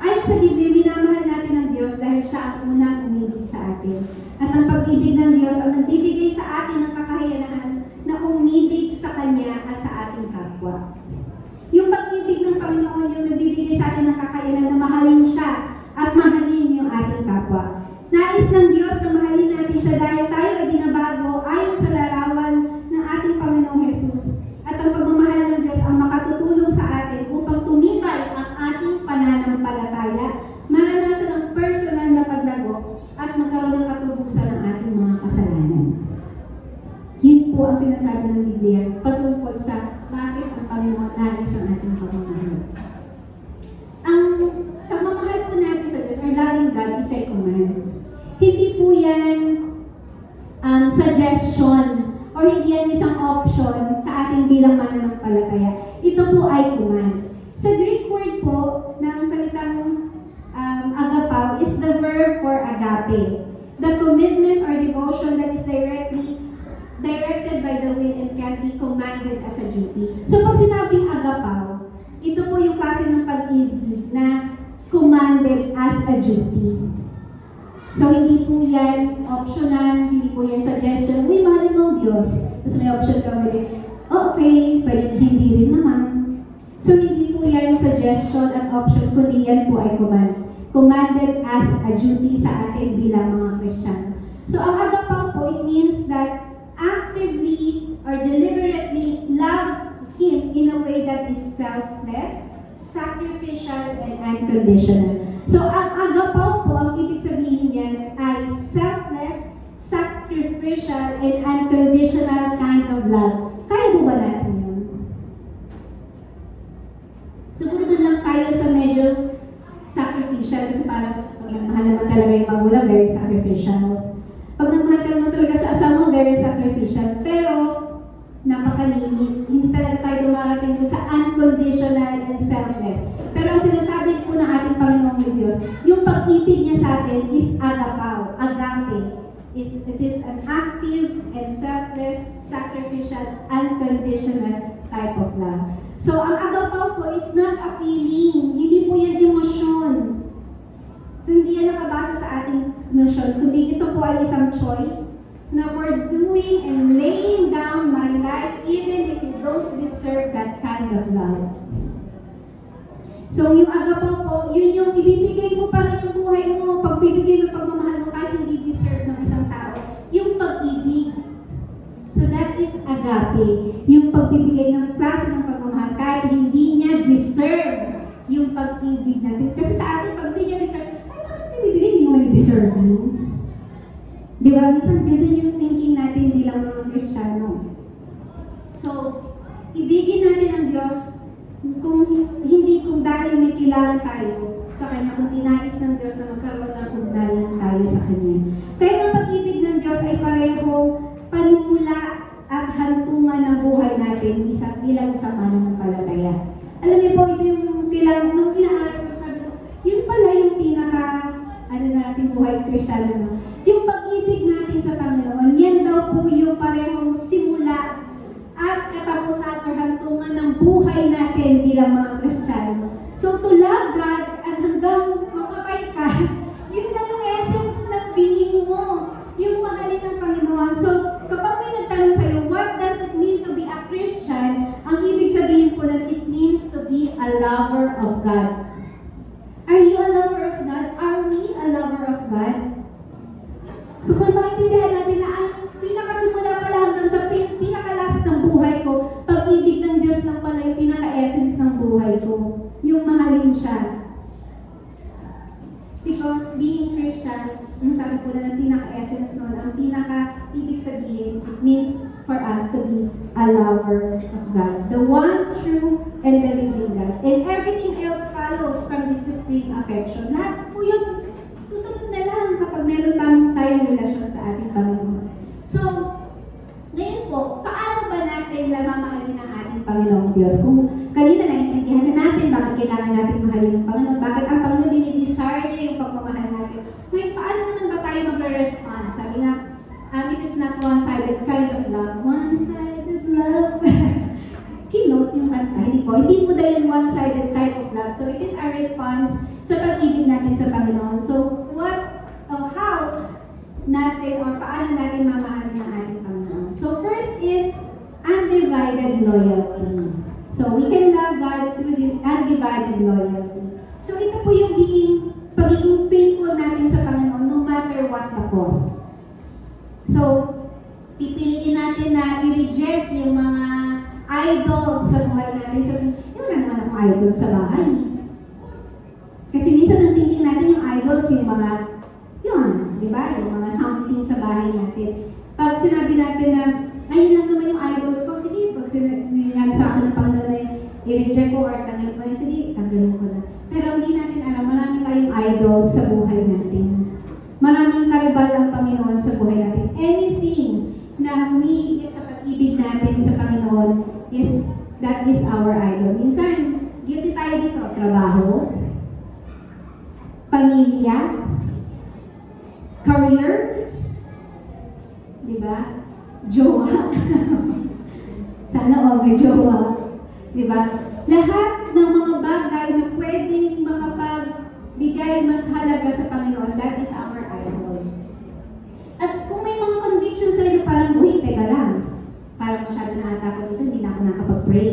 B: Ayon sa Biblia, minamahal natin ang Diyos dahil siya ang unang umibig sa atin. At ang pag-ibig ng Diyos ang nagbibigay sa atin ng kakayanan na umibig sa Kanya at sa ating kapwa. Yung pag-ibig ng Panginoon yung nagbibigay sa atin ng kakayanan na mahalin siya at mahalin yung ating kapwa. Nais ng Diyos na mahalin natin siya dahil tayo ay binabago ayon sa larawan ng ating Panginoong Jesus. At ang pagmamahal ng Diyos ang makatutulong sa atin upang tumibay ang ating pananampalataya, maranasan ang personal na paglago at magkaroon ng katubusan ng ating mga kasalanan. Yun po ang sinasabi ng Biblia patungkol sa nais ng ating pagmamahal. Ang pagmamahal po natin sa Diyos, our loving God, is a command. Hindi po yan suggestion or hindi yan isang option sa ating bilang mananampalataya. Ito po ay command. Sa Greek word po ng salitang agapao is the verb for agape. The commitment or devotion that is directed by the will and can be commanded as a duty. So pag sinabing agapao, ito po yung klase ng pag-ibig na commanded as a duty. So hindi po yan optional, hindi po yan suggestion. Uy, mahalin mo ang Diyos. Tapos may option ka mo din, okay, pwede hindi rin naman. So hindi po yan suggestion at option, kundi yan po ay command. Commanded as a duty sa atin bilang mga Kristiyano. So ang agapao po, it means that actively or deliberately love Him in a way that is selfless, sacrificial, and unconditional. So ang agapao po, ang ibig sabihin niyan ay selfless, sacrificial, and unconditional kind of love. Kaya mo ba natin yun? Siguro doon lang tayo sa medyo sacrificial kasi parang pag nagmahal naman talaga yung magulang, very sacrificial. Pag nagmahal ka naman talaga sa asawa, very sacrificial. Pero, napakalimit. Hindi talaga tayo dumarating doon sa unconditional and selfless. Pero ang sinasabi po ng ating Panginoong Diyos, yung pag-ibig niya sa atin is agapao, agape. It is an active and selfless, sacrificial, unconditional type of love. So, ang agapao po is not a feeling. Hindi po yan emosyon. So, hindi yan nakabasa sa ating notion, kundi ito po ay isang choice na for doing and laying down my life even if you don't deserve that kind of love. So, yung agapao po, yun yung ibibigay mo pa rin yung buhay mo, pagbibigay mo pagmamahal mo kahit hindi deserve ng isang tao. Yung pag-ibig. So, that is agape. Yung pagbibigay ng klase ng pagmamahal kahit hindi niya deserve yung pag-ibig natin. Kasi sa atin, pag hindi niya deserve, ay bakit bibigay? Hindi naman deserve yun. Di ba? Minsan, ganun yung thinking natin bilang mga Kristiyano. So, ibigin natin ang Diyos kung dahil may kilala tayo sa Kanya, kung tinais ng Diyos na magkaroon ng ugnayan tayo sa Kanya. Kaya ang pag-ibig ng Diyos ay parehong panimula at hantungan ng buhay natin bilang isang mananampalataya. Alam niyo po, ito yung nung inaaral ko, sabi ko, yun pala yung natin buhay Kristiyano, no? Yung pag-ibig natin sa Panginoon, yan daw po yung parehong simula at katapusan o hantungan ng buhay natin bilang mga Kristiyano. So to love God at hanggang mamatay ka, yun lang yung essence ng being mo, yung mahalin ng Panginoon. So kapag may nagtanong sa'yo, what does it mean to be a Christian? Ang ibig sabihin po na it means to be a lover of God. Are you a lover of God? Are we a lover of God? So kung maintindihan natin na ang pinakasimula pala hanggang sa pinaka-last ng buhay ko, pag-ibig ng Diyos lang pala yung pinaka-essence ng buhay ko. Yung mahalin siya. Because being Christian, yung sabi ko na ng pinaka-essence nun, ang pinaka-ibig sabihin, it means for us to be a lover of God. The one true and the living God. And everything else follows from this supreme affection. Lahat po yun, susunod na lang kapag meron tayong relasyon sa ating Panginoon. So, ngayon po, paano ba natin mamahalin ang ating Panginoong Diyos? Kung kanina naiintindihan na natin bakit kailangan natin mahalin ang Panginoon, bakit ang Panginoon dinidesire niya yung pagmamahal natin. Ngayon, paano naman ba tayo magre-respond? Sabi nga, it is not one-sided kind of love. One-sided love. Kinote yung kanta. Hindi po daw yung one-sided type of love. So, it is our response sa pag-ibig natin sa Panginoon. So, how natin or paano natin mamahalin ang ating Panginoon? So, first is undivided loyalty. So, we can love God through the undivided loyalty. So, ito po yung pagiging faithful natin sa Panginoon no matter what the cost. So, pipiliin natin na i-reject yung mga idols sa buhay natin. Sabihin, wala naman akong idol sa bahay. Kasi minsan ang thinking natin yung idols, yung mga, di ba? Yung mga something sa bahay natin. Pag sinabi natin na, ayun lang naman yung idols ko, sige, pag sinabi sa akin ng Panginoon na i-reject ko or tanggalin ko na, sige, tanggalin ko na. Pero hindi natin alam, marami tayong idols sa buhay natin. Maraming karibal ang Panginoon sa buhay natin. Anything na humiigit sa pag-ibig natin sa Panginoon that is our idol. Minsan, guilty tayo dito. Trabaho, pamilya, career, di ba? Jowa. Sana may jowa. Di ba? Lahat ng mga bagay na pwedeng makapagbigay mas halaga sa Panginoon, that is our idol. At kung may mga convictions sa'yo na parang, uy, teka lang, parang masyado na ata ko dito, hindi na ako nakapag-pray.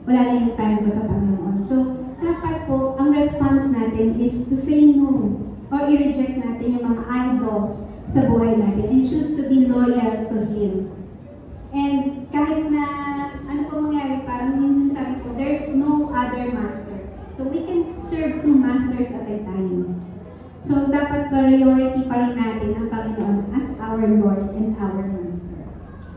B: Wala na yung time ko sa Panginoon. So, dapat po, ang response natin is to say no or i-reject natin yung mga idols sa buhay natin and choose to be loyal to Him. And kahit na ano po mangyari, parang minsan sabi ko, there's no other master. So we can serve two masters at a time. So dapat priority pa rin natin ang Panginoon as our Lord and our Master.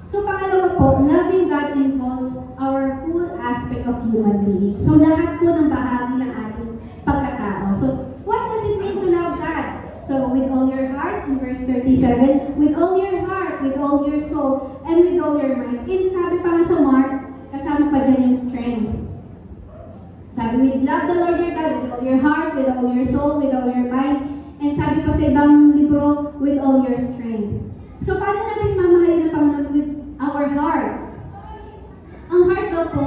B: So pangalawa po, loving God involves our whole aspect of human being. So lahat po ng bahagi ng ating pagkatao. So what does it mean to love God? So with all your heart, in verse 37, with all your heart, with all your soul, and with all your mind. And sabi pa nga sa Mark, kasama pa dyan yung strength. Sabi, with love the Lord your God, with all your heart, with all your soul, with all your mind. And sabi pa sa ibang libro, with all your strength. So paano natin mamahalin ng Panginoon with our heart? Ang heart daw po,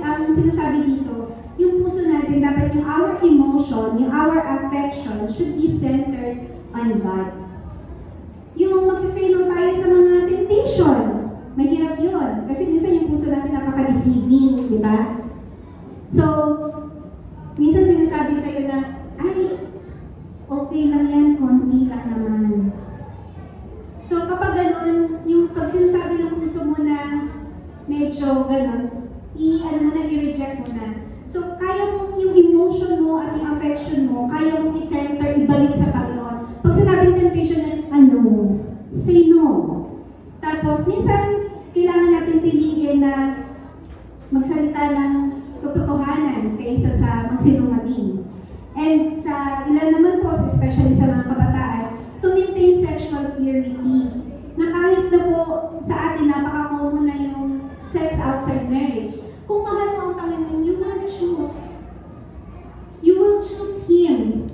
B: ang sinasabi dito, yung puso natin, dapat yung our emotion, yung our affection should be centered on God. Yung magsasay no tayo sa mga temptation, mahirap yun. Kasi minsan yung puso natin napaka-deceiving, di ba? So, minsan sinasabi sa'yo na, ay, okay lang yan, konti lang naman. So, kapag gano'n, yung pag sinasabi ng puso mo na medyo gano'n, i-reject mo na. So, kaya mong yung emotion mo at yung affection mo, kaya mong i-center, ibalik sa Panginoon. Pag sinabing temptation na, say no. Tapos, minsan, kailangan natin piliin na magsalita ng katotohanan kaysa sa magsinungaling. And sa ilan naman po, especially sa mga kabataan, to maintain sexual purity. Na kahit na po sa atin, napaka-common na yung sex outside marriage. Kung mahal mo ang Panginoon, you will choose. You will choose Him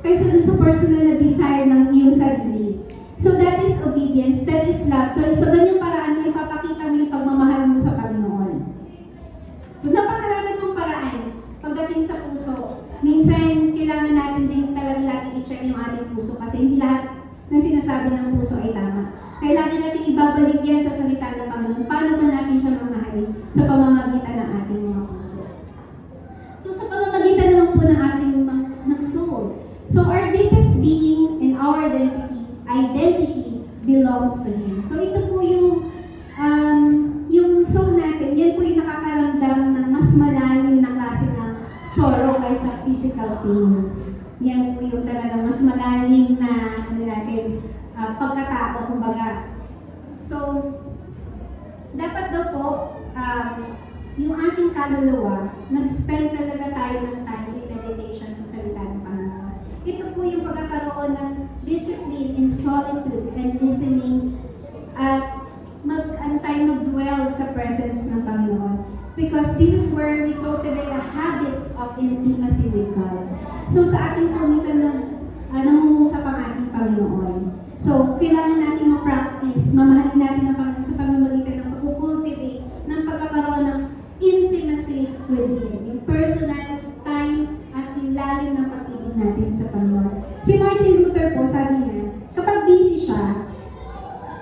B: kaysa dun sa personal na desire ng iyong sarili. So that is obedience, that is love. So ganyang paraan mo, ipapakita mo yung pagmamahal mo sa Panginoon. So napakarami pong paraan pagdating sa puso. Minsan, kailangan natin din talaga lagi i-check yung ating puso kasi hindi lahat ng sinasabi ng puso ay tama. Kailangan natin ibabalik yan sa salita ng Panginoon. Paano ba natin siya mamahalin sa pamamagitan ng ating mga puso? So sa pamamagitan naman po ng ating ng soul. So our deepest being and our identity belongs to Him. So ito po yung soul natin, yan po yung nakakaramdam ng mas malalim na klase ng sorrow kaysa physical pain. Yan po yung talaga mas malalim na pagkatao, kumbaga. So, dapat daw po, yung ating kaluluwa, nag-spend talaga tayo ng time in meditation sa salita ng Panginoon. Ito po yung pagkakaroon ng discipline in solitude and listening at mag-dwell sa presence ng Panginoon. Because this is where we cultivate the habits of intimacy with God. So sa ating minsan nangungusap ang ating Panginoon. So kailangan natin ma-practice, mamahalin natin ang Panginoon sa pamamagitan ng pag-cultivate ng pagkakaroon ng intimacy with Him. Yung personal time at yung lalim ng pag-ibig natin sa Panginoon. Si Martin Luther po, sabi niya, kapag busy siya,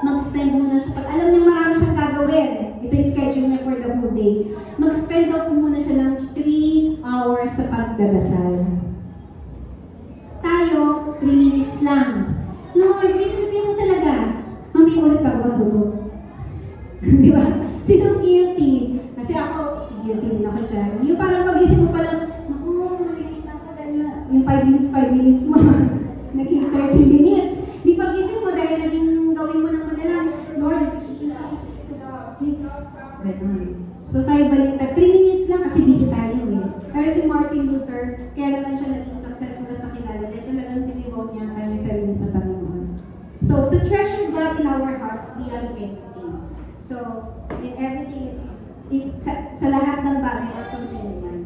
B: mag-spend muna siya. Pag alam niya marami siyang gagawin, ito yung schedule niya for the whole day, mag-spend daw po muna siya ng 3 hours sa pagdadasal. Tayo, 3 minutes lang. Lord, kasi mo talaga. Mamaya ulit bago matulog. Di ba? Sino guilty? Kasi ako, guilty din ako dyan. Yung parang pag-isip mo palang, naku, late na ako dahil na, yung 5 minutes mo, naging 30 minutes. Di pag-isip mo dahil naging gawin mo ng madalang, Lord, ganun. So tayo balik 3 minutes thoughts beyond anything. So, in everything, sa lahat ng bagay at kung sino man.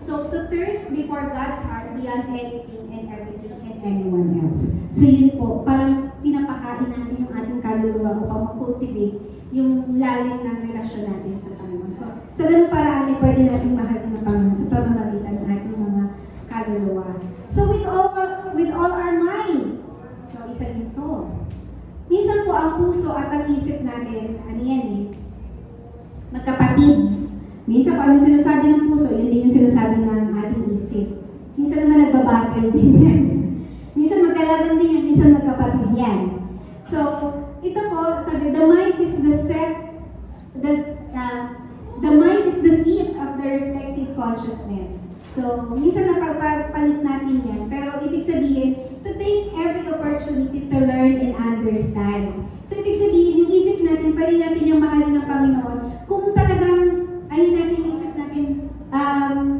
B: So, to thirst before God's heart beyond anything and everything and anyone else. So, yun po, parang pinapakain natin yung ating kaluluwa upang mag-cultivate yung lalim ng relasyon natin sa Panginoon. So, sa ganung paraan ay pwede natin mahalin ng Panginoon sa pamamagitan ng ating mga kaluluwa. So, with all our mind. So, isa din to. Minsan po ang puso at ang isip natin, ano yan eh, magkapatid. Minsan po ano sinasabi ng puso, yun din yung sinasabi ng ating isip. Minsan naman nagbabattle din yan. Minsan magkalaban din yan, minsan magkapatid yan. So, ito po, sabi, the mind is the seat of the reflective consciousness. So, minsan napagpalit natin yan, pero ibig sabihin, to take every opportunity to learn and understand. So, ibig sabihin, yung isip natin, pwede natin yung mahalin ng Panginoon, kung talagang, natin yung isip natin,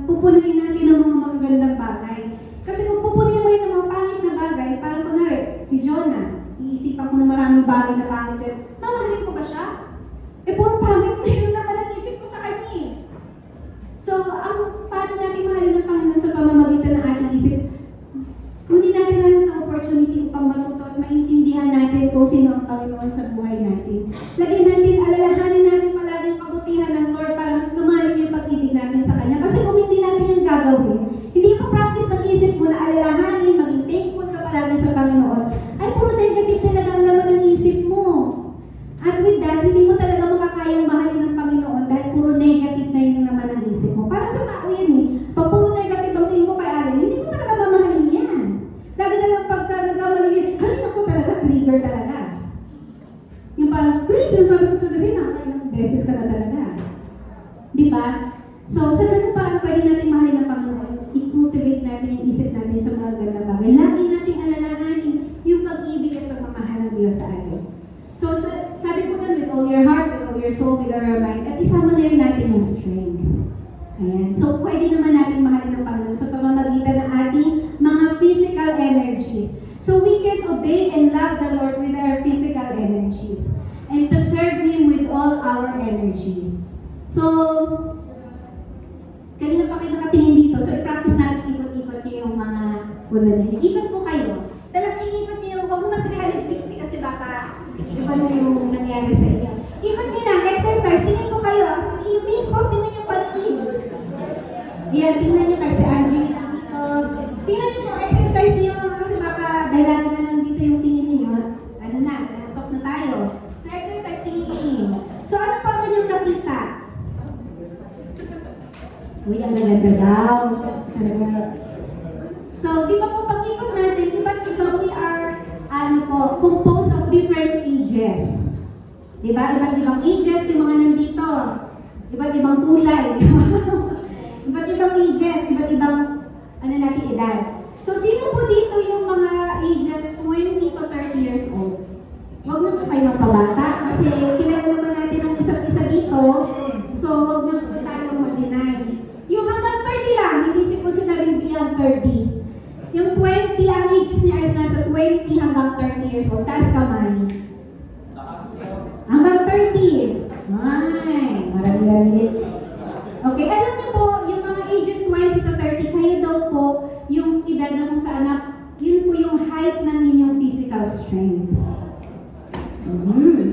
B: pupunuin natin ng mga magagandang bagay. Kasi kung pupunuin mo yun ng mga pangit na bagay, parang kunwari, si Jonah, iisipan ko na maraming bagay na pangit dyan, mamahalin ko ba siya? Puro pangit na yun naman ang isip ko sa kanya eh. So, paano natin mahalin ng Panginoon sa pamamagitan ng ating isip? Kunin natin ng opportunity upang matuto at maintindihan natin kung sino ang Panginoon sa buhay natin. Lagyan natin, alalahanin natin palagi ang kabutihan ng Lord para mas lumalim yung pag-ibig natin sa Kanya. Kasi kung hindi natin yung gagawin, hindi pa practice ng isip mo na alalahanin, maging thankful ka palagi sa Panginoon, ay puro negative talaga ang laman ng isip mo. At with that, hindi mo talaga makakayang mahalin ng Panginoon dahil puro negative na yung naman ang isip mo. Parang sa tao yan eh. Pag puro negative ang tingin mo kay Allen, hindi mo talaga mamahalin yan. Lagi na lang pagka nagkamali yan, halin ako talaga, trigger talaga. Yung parang, please, sinasabi ko ito kasi nakakailang beses ka na talaga. Di ba? So, sa ganun parang pwede natin mahalin ng Panginoon, i-cultivate natin yung isip natin sa mga gandang bagay. Lagi natin alalahanin yung pag-ibig at pagmamahal ng Diyos sa atin. So, sabi po na with all your heart, with all your soul, with all your mind, at isama na rin natin yung strength. Ayan. So, pwede naman natin mahalin ng Panginoon sa pamamagitan ng ating mga physical energies. So, we can obey and love the Lord with our physical energies and to serve Him with all our energy. So, kanina pa kayo nakatingin dito, so i-practice natin ikot-ikot nyo yung mga ulan na. Ikot po kayo. Talagang ikot nyo yung, huwag mo na 360 kasi baka iba na yung nangyari sa inyo. Ikot nyo lang, exercise, tingin po kayo. Ikot, tingnan yung paligid. Yan, tingnan nyo kahit si Angie dito. Tingnan nyo po, exercise nyo kasi baka dahil lagi na lang dito yung tingin ninyo. Ano na, laptop na tayo. So exercise, tingin. So ano pa kanyang nakita? Uy, ang ganda daw. So, di ba po pag-ikot natin, iba't iba we are, composed of different ages. Di ba? Iba't ibang ages yung mga nandito. Iba't ibang kulay. Iba't ibang ages, iba't ibang, edad. So, sino po dito yung mga ages 20 to 30 years old? Huwag na po kayo magpabata kasi kilala naman natin ang isa't isa dito. So, huwag na po tayong mag-deny. Yung hanggang 30 lang, hindi po sinabing beyond 30. Yung 20, ang ages niya is nasa 20 hanggang 30 years old. Taas kamay. Hanggang 30. Ay, marami-rami din. Okay, alam niyo po, yung mga ages 20 to 30, kayo daw po, yung edad na kung saan yun po yung height ng inyong physical strength.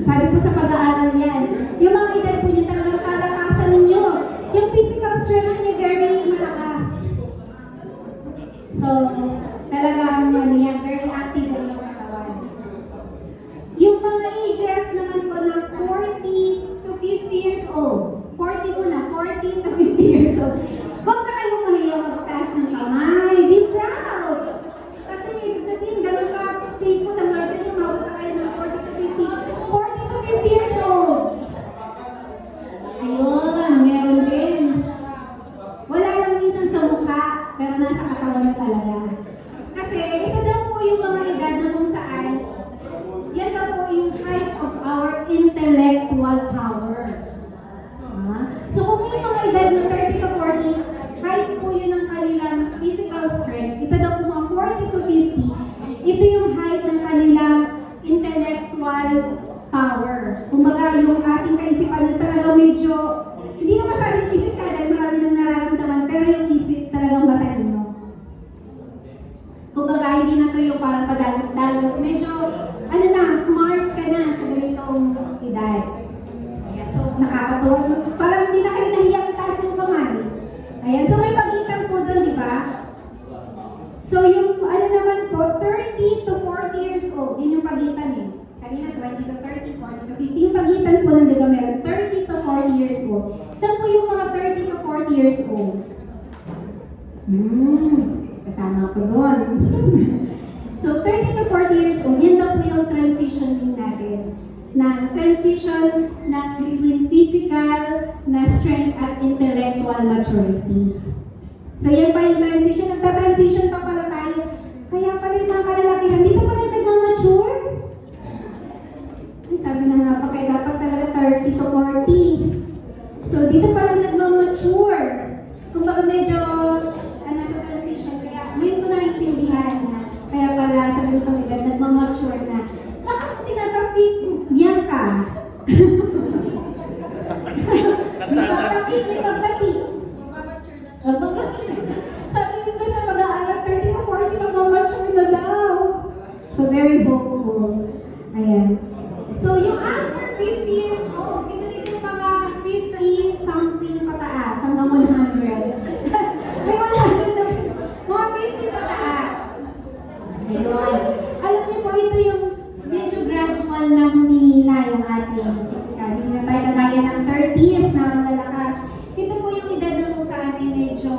B: Sabi po sa pag-aaral yan, yung mga edad po niyo talagang kalakasan ninyo. Yung physical strength niya very malakas. So, talagang very active ang inyong katawan. Yung mga ages naman po na 40 to 50 years old. 40 po na, 40 to 50 years old. Huwag na kayong mahiya magtaas ng kamay. Be proud! Kasi ibig sabihin, ganun ka faithful ng Lord sa inyo, mabot na kayo ng 40 to 50 years old. Ayun, meron din. Wala lang minsan sa mukha, pero nasa katawan na talaga. Kasi ito daw po yung mga edad na kung saan, yan daw po yung height of our intellectual power. So kung yung mga edad na 30 to 40, height po yun ng kanilang physical strength. Ito daw po mga 40 to 50, ito yung height ng kanilang intellectual credentials, medyo, ano na, smart ka na sa ganitong edad. Ayan, so nakakatuwa. Parang hindi na kayo nahiyang itaas ng kamay. Ayan, so may pagitan po doon, di ba? So yung ano naman po, 30 to 40 years old, yun yung pagitan eh. Kanina 20 to 30, 40 to 50. Yung pagitan po nun, di ba, meron 30 to 40 years old. Saan po yung mga 30 to 40 years old? Kasama ko doon. So 30 to 40 years old, yan daw po yung transition din natin. Na transition na between physical, na strength at intellectual maturity. So yan pa yung transition. Nagta-transition pa pala tayo. Kaya pala yung mga kalalakihan, dito pala nagmamature. Ay, sabi na nga pa, kaya dapat talaga 30 to 40. So dito pala nagmamature. Kumbaga medyo, nasa transition. Kaya ngayon ko naintindihan na. Kaya pala sa ganitong edad, nagmamature na. Bakit mo tinatapik? Bianca. May pagtapik, may pagtapik. Sabi nito sa mag-aaral, 30 to 40 mag-mature na daw. So, very hopeful. Ayan. So, yung after 50 years old, sino dito yung mga 50 something pataas hanggang 100? May 100 na, mga 50 pataas. Ayun. Alam niyo po, ito yung medyo gradual na humihina yung ating physical. Hindi na tayo kagaya ng 30s na malalakas. Ito po yung edad na kung saan ay medyo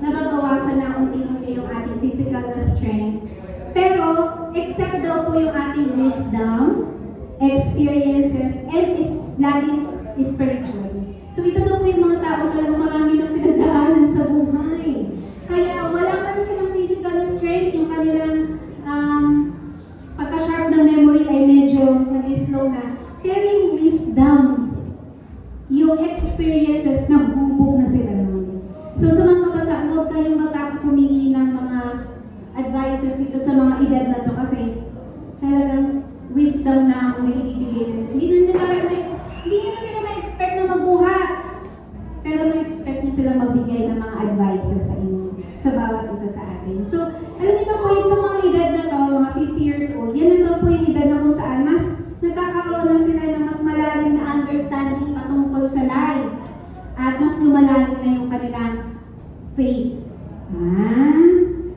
B: nababawasan na unti-unti yung ating physical na strength. Pero, except daw po yung ating wisdom, experiences, and laging spiritual. So, ito daw po yung mga tao talagang marami ng pinagdaanan sa buhay. Kaya, wala pa na silang physical na strength, yung kanilang pagka-sharp ng memory ay medyo nag-slow na. Pero yung wisdom, yung experiences, nagbubog na sila nun. So sa mga kabataan, huwag kayong makakapumingi ng mga advices dito sa mga edad na to kasi talagang wisdom na ang may ibibigay nila. Hindi nyo na sila ma-expect na magbuhat. Pero ma-expect nyo sila magbigay ng mga advices sa inyo, sa bawat isa sa atin. So, alam niyo po, itong mga edad na to, mga 50 years old, yan na daw po yung edad na kung saan mas nagkakaroon na sila ng mas malalim na understanding patungkol sa life. At mas lumalalim na yung kanilang faith.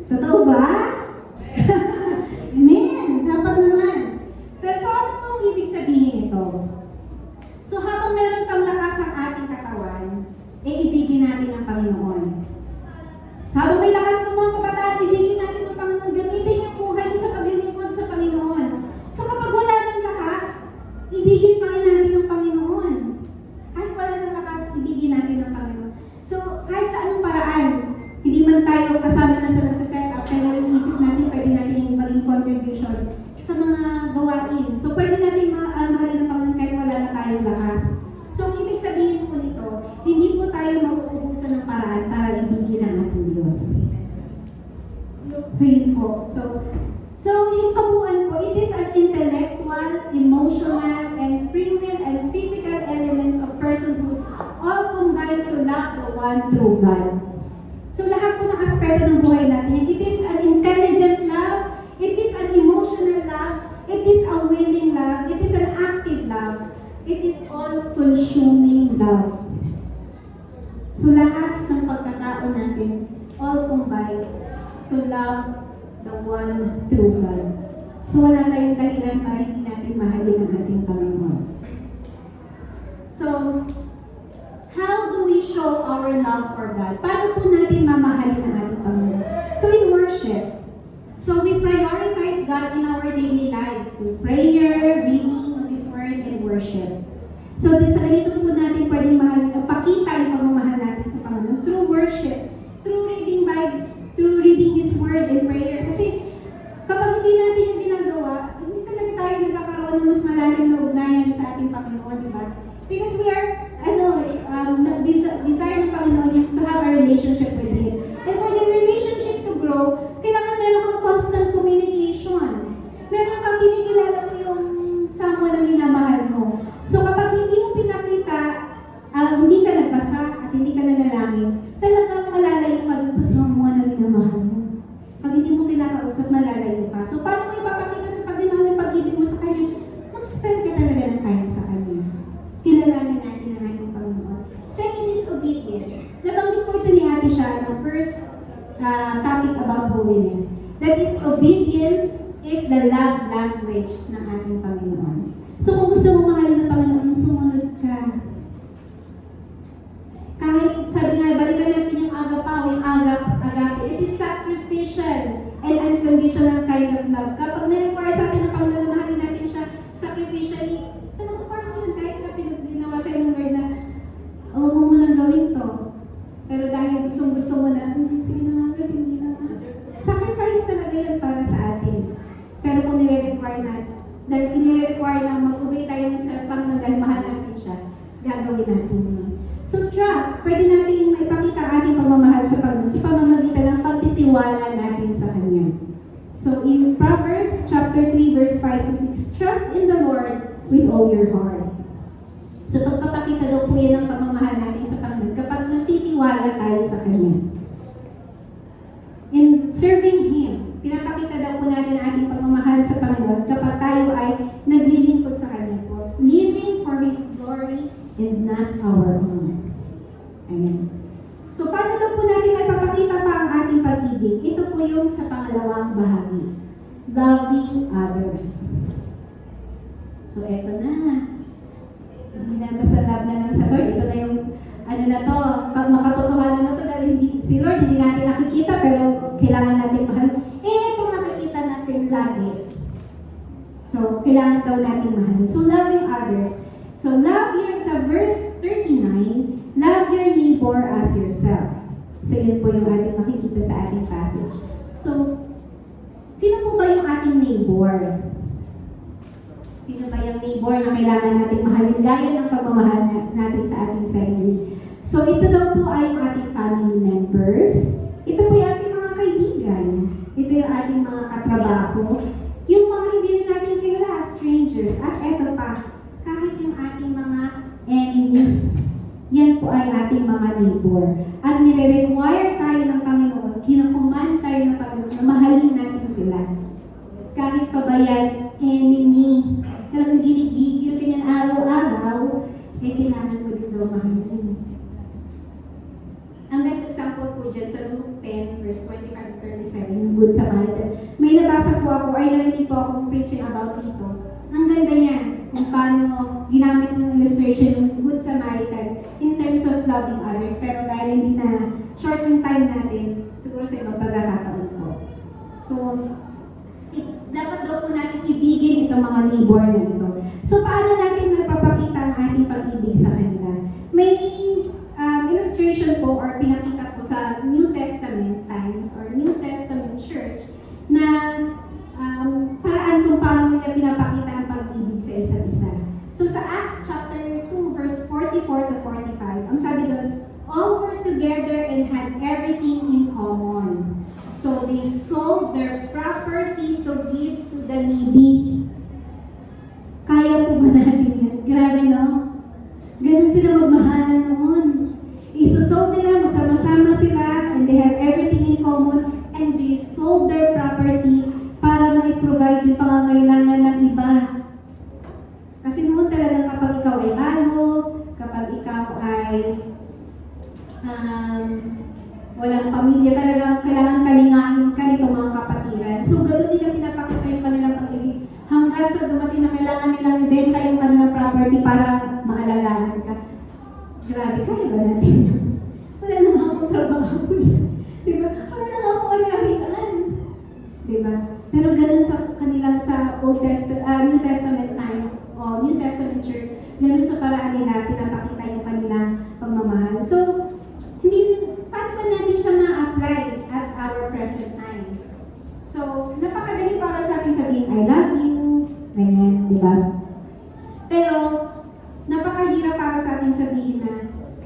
B: Totoo ba? Amen! Dapat naman. Pero so, ano pong ibig sabihin ito? So, habang meron pang lakas ang ating katawan, ibigin natin ang Panginoon. Habang may lakas ng mga kabataan, ibigin natin ang Panginoon. Gamitin yung buhay niyo sa paglilingkod sa Panginoon. So, kapag wala ng lakas, ibigin pa rin natin ang Panginoon. Kahit wala ng lakas, ibigin natin ang Panginoon. So, kahit sa anong paraan, hindi man tayo kasama na sa nagsaset up, pero yung isip natin, pwede natin yung maging contribution sa mga gawain. So, pwede natin mahalin ang Panginoon kahit wala na tayong lakas. So, ibig sabihin po nito, hindi po tayo mauubusan ng paraan para ibigin ang ating Diyos. So, yun po. So yung kabuuan po, it is an intellectual, emotional, and free will and physical elements of personhood all combined to love the one true God. So lahat po ng aspeto ng buhay natin, it is an intelligent love, it is an emotional love, it is a willing love, it is an active love, it is all-consuming love. So lahat ng pagkatao natin, all combined to love the one true God. So wala tayong dahilan para hindi natin mahalin ang ating Panginoon. So, how do we show our love for God? Paano po natin mamahalin ang ating Panginoon? So in worship, so we prioritize God in our daily lives through prayer, reading of His Word, and worship. So sa ganito po natin pwedeng mahalin, pakita yung pagmamahal natin sa Panginoon through worship, through reading Bible, through reading His Word and prayer. Kasi kapag hindi natin yung ginagawa, hindi talaga tayo nagkakaroon ng mas malalim na ugnayan sa ating Panginoon, di ba? Because we are, desire ng Panginoon yung to have a relationship with Him. And for the relationship to grow, kailangan meron kang constant communication. Meron kang kinikilala mo yung someone na minamahal mo. So kapag hindi mo pinakita, hindi ka nagbasa at hindi ka nanalangin, talagang malalayo ka dun sa someone na minamahal mo. Pag hindi mo kinakausap, malalayo ka. ka. So, paano mo ipapakita sa Panginoon ang pag-ibig mo sa Kanya? Mag-spend ka talaga ng time sa Kanya. Kilalanin natin ang ating Panginoon. Second is obedience. Nabanggit po ito ni Ate Shah ng first topic about holiness. That is, obedience is the love language ng ating Panginoon. So, kung gusto mo mahalin ng Panginoon, sumunod ka. Kahit, sabi nga, balikan natin yung agapaw, yung agape. It is sacrificial and unconditional kind of love. Kapag na-require sa atin ng Panginoon na mahalin natin siya sacrificially, talagang part yun, kahit na pinag-ginawa sa'yo ng Lord na, huwag mo munang gawin to. Pero dahil gustong-gusto mo na, sige na nga, Lord, hindi na nga. Sacrifice talaga yan para sa atin. Pero kung nire-require natin, dahil nire-require na mag-obey tayo sa Panginoon dahil mahal natin siya, gagawin natin yun. So trust, pwede natin maipakita ang ating pagmamahal sa Panginoon sa pamamagitan ng pagtitiwala natin sa Kanya. So in Proverbs chapter 3 verse 5 to 6, trust in the Lord with all your heart. So pagpapakita daw po yan ng pagmamahal natin sa Panginoon kapag nagtitiwala tayo sa Kanya. In serving Him, pinapakita daw po natin ang ating pagmamahal sa Panginoon kapag tayo ay naglilingkod sa Kanya po. Living for His glory and not our own. Ayan. So, paano daw po natin may papakita pa ang ating pag-ibig? Ito po yung sa pangalawang bahagi. Loving others. So, eto na. Hindi na basta love na lang sa Lord. Ito na yung, ano na to, makatotohanan na to dahil si Lord hindi natin nakikita pero kailangan natin mahal. Itong nakikita natin lagi. So, kailangan daw natin mahalin. So, loving others. So, love here sa verse 39, love your neighbor as yourself. So, yun po yung ating makikita sa ating passage. So, sino po ba yung ating neighbor? Sino ba yung neighbor na kailangan natin mahalin gaya ng pagmamahal natin sa ating sarili? So, ito daw po ay yung ating family members. Ito po yung ating mga kaibigan. Ito yung ating mga katrabaho. Yung mga hindi rin natin kilala, strangers. At eto pa, kahit yung ating mga enemies, yan po ay ating mga neighbor. At nire-require tayo ng Panginoon, kinakuman tayo ng Panginoon na mahalin natin sila. Kahit pa ba yan, enemy, talagang ginigigil ka niyan araw-araw, eh kailangan mo din daw mahalin. Ang best example po dyan sa Luke 10, verse 25-37, yung Good Samaritan. May nabasa po ako, ay narinig po akong preaching about dito. Ang ganda niyan, kung paano ginamit ng illustration yung Good Samaritan in terms of loving others. Pero dahil hindi na short yung time natin, siguro sa ibang pagkakataon po. So, dapat daw po natin ibigin itong mga neighbor na ito. So, paano natin mapapakita ang ating pag-ibig sa kanila? May illustration po or pinakita po sa New Testament times or New Testament church na paraan kung paano nila pinapakita ang pag-ibig sa isa't isa. So sa Acts chapter 2 verse 44 to 45, ang sabi doon, all were together and had everything in common. So they sold their property to give to the needy. Kaya po ba natin yan? Grabe, no? Ganun sila magmahalan noon. Isosold nila, magsama-sama sila, and they have everything in common, and they sold their property para ma-provide yung pangangailangan ng iba. Kasi noon talagang kapag ikaw ay bago, kapag ikaw ay walang pamilya, talagang kailangan kalingain ka nitong mga kapatiran. So, gano'n nila pinapakita yung kanilang pag-ibig. Hanggang sa dumating na kailangan nilang ibenta yung kanilang property para maalagaan ka. Grabe, kaya ba natin? Wala naman akong trabaho. Diba? Wala naman akong ari-arian. Diba? Pero ganun sa kanilang sa New Testament time o New Testament church, ganun sa paraan nila pinapakita yung kanilang pagmamahal. So, paano ba natin siya ma-apply at our present time? So, napakadali para sa atin sabihin, I love you, ganyan, di ba? Pero, napakahirap para sa atin sabihin na,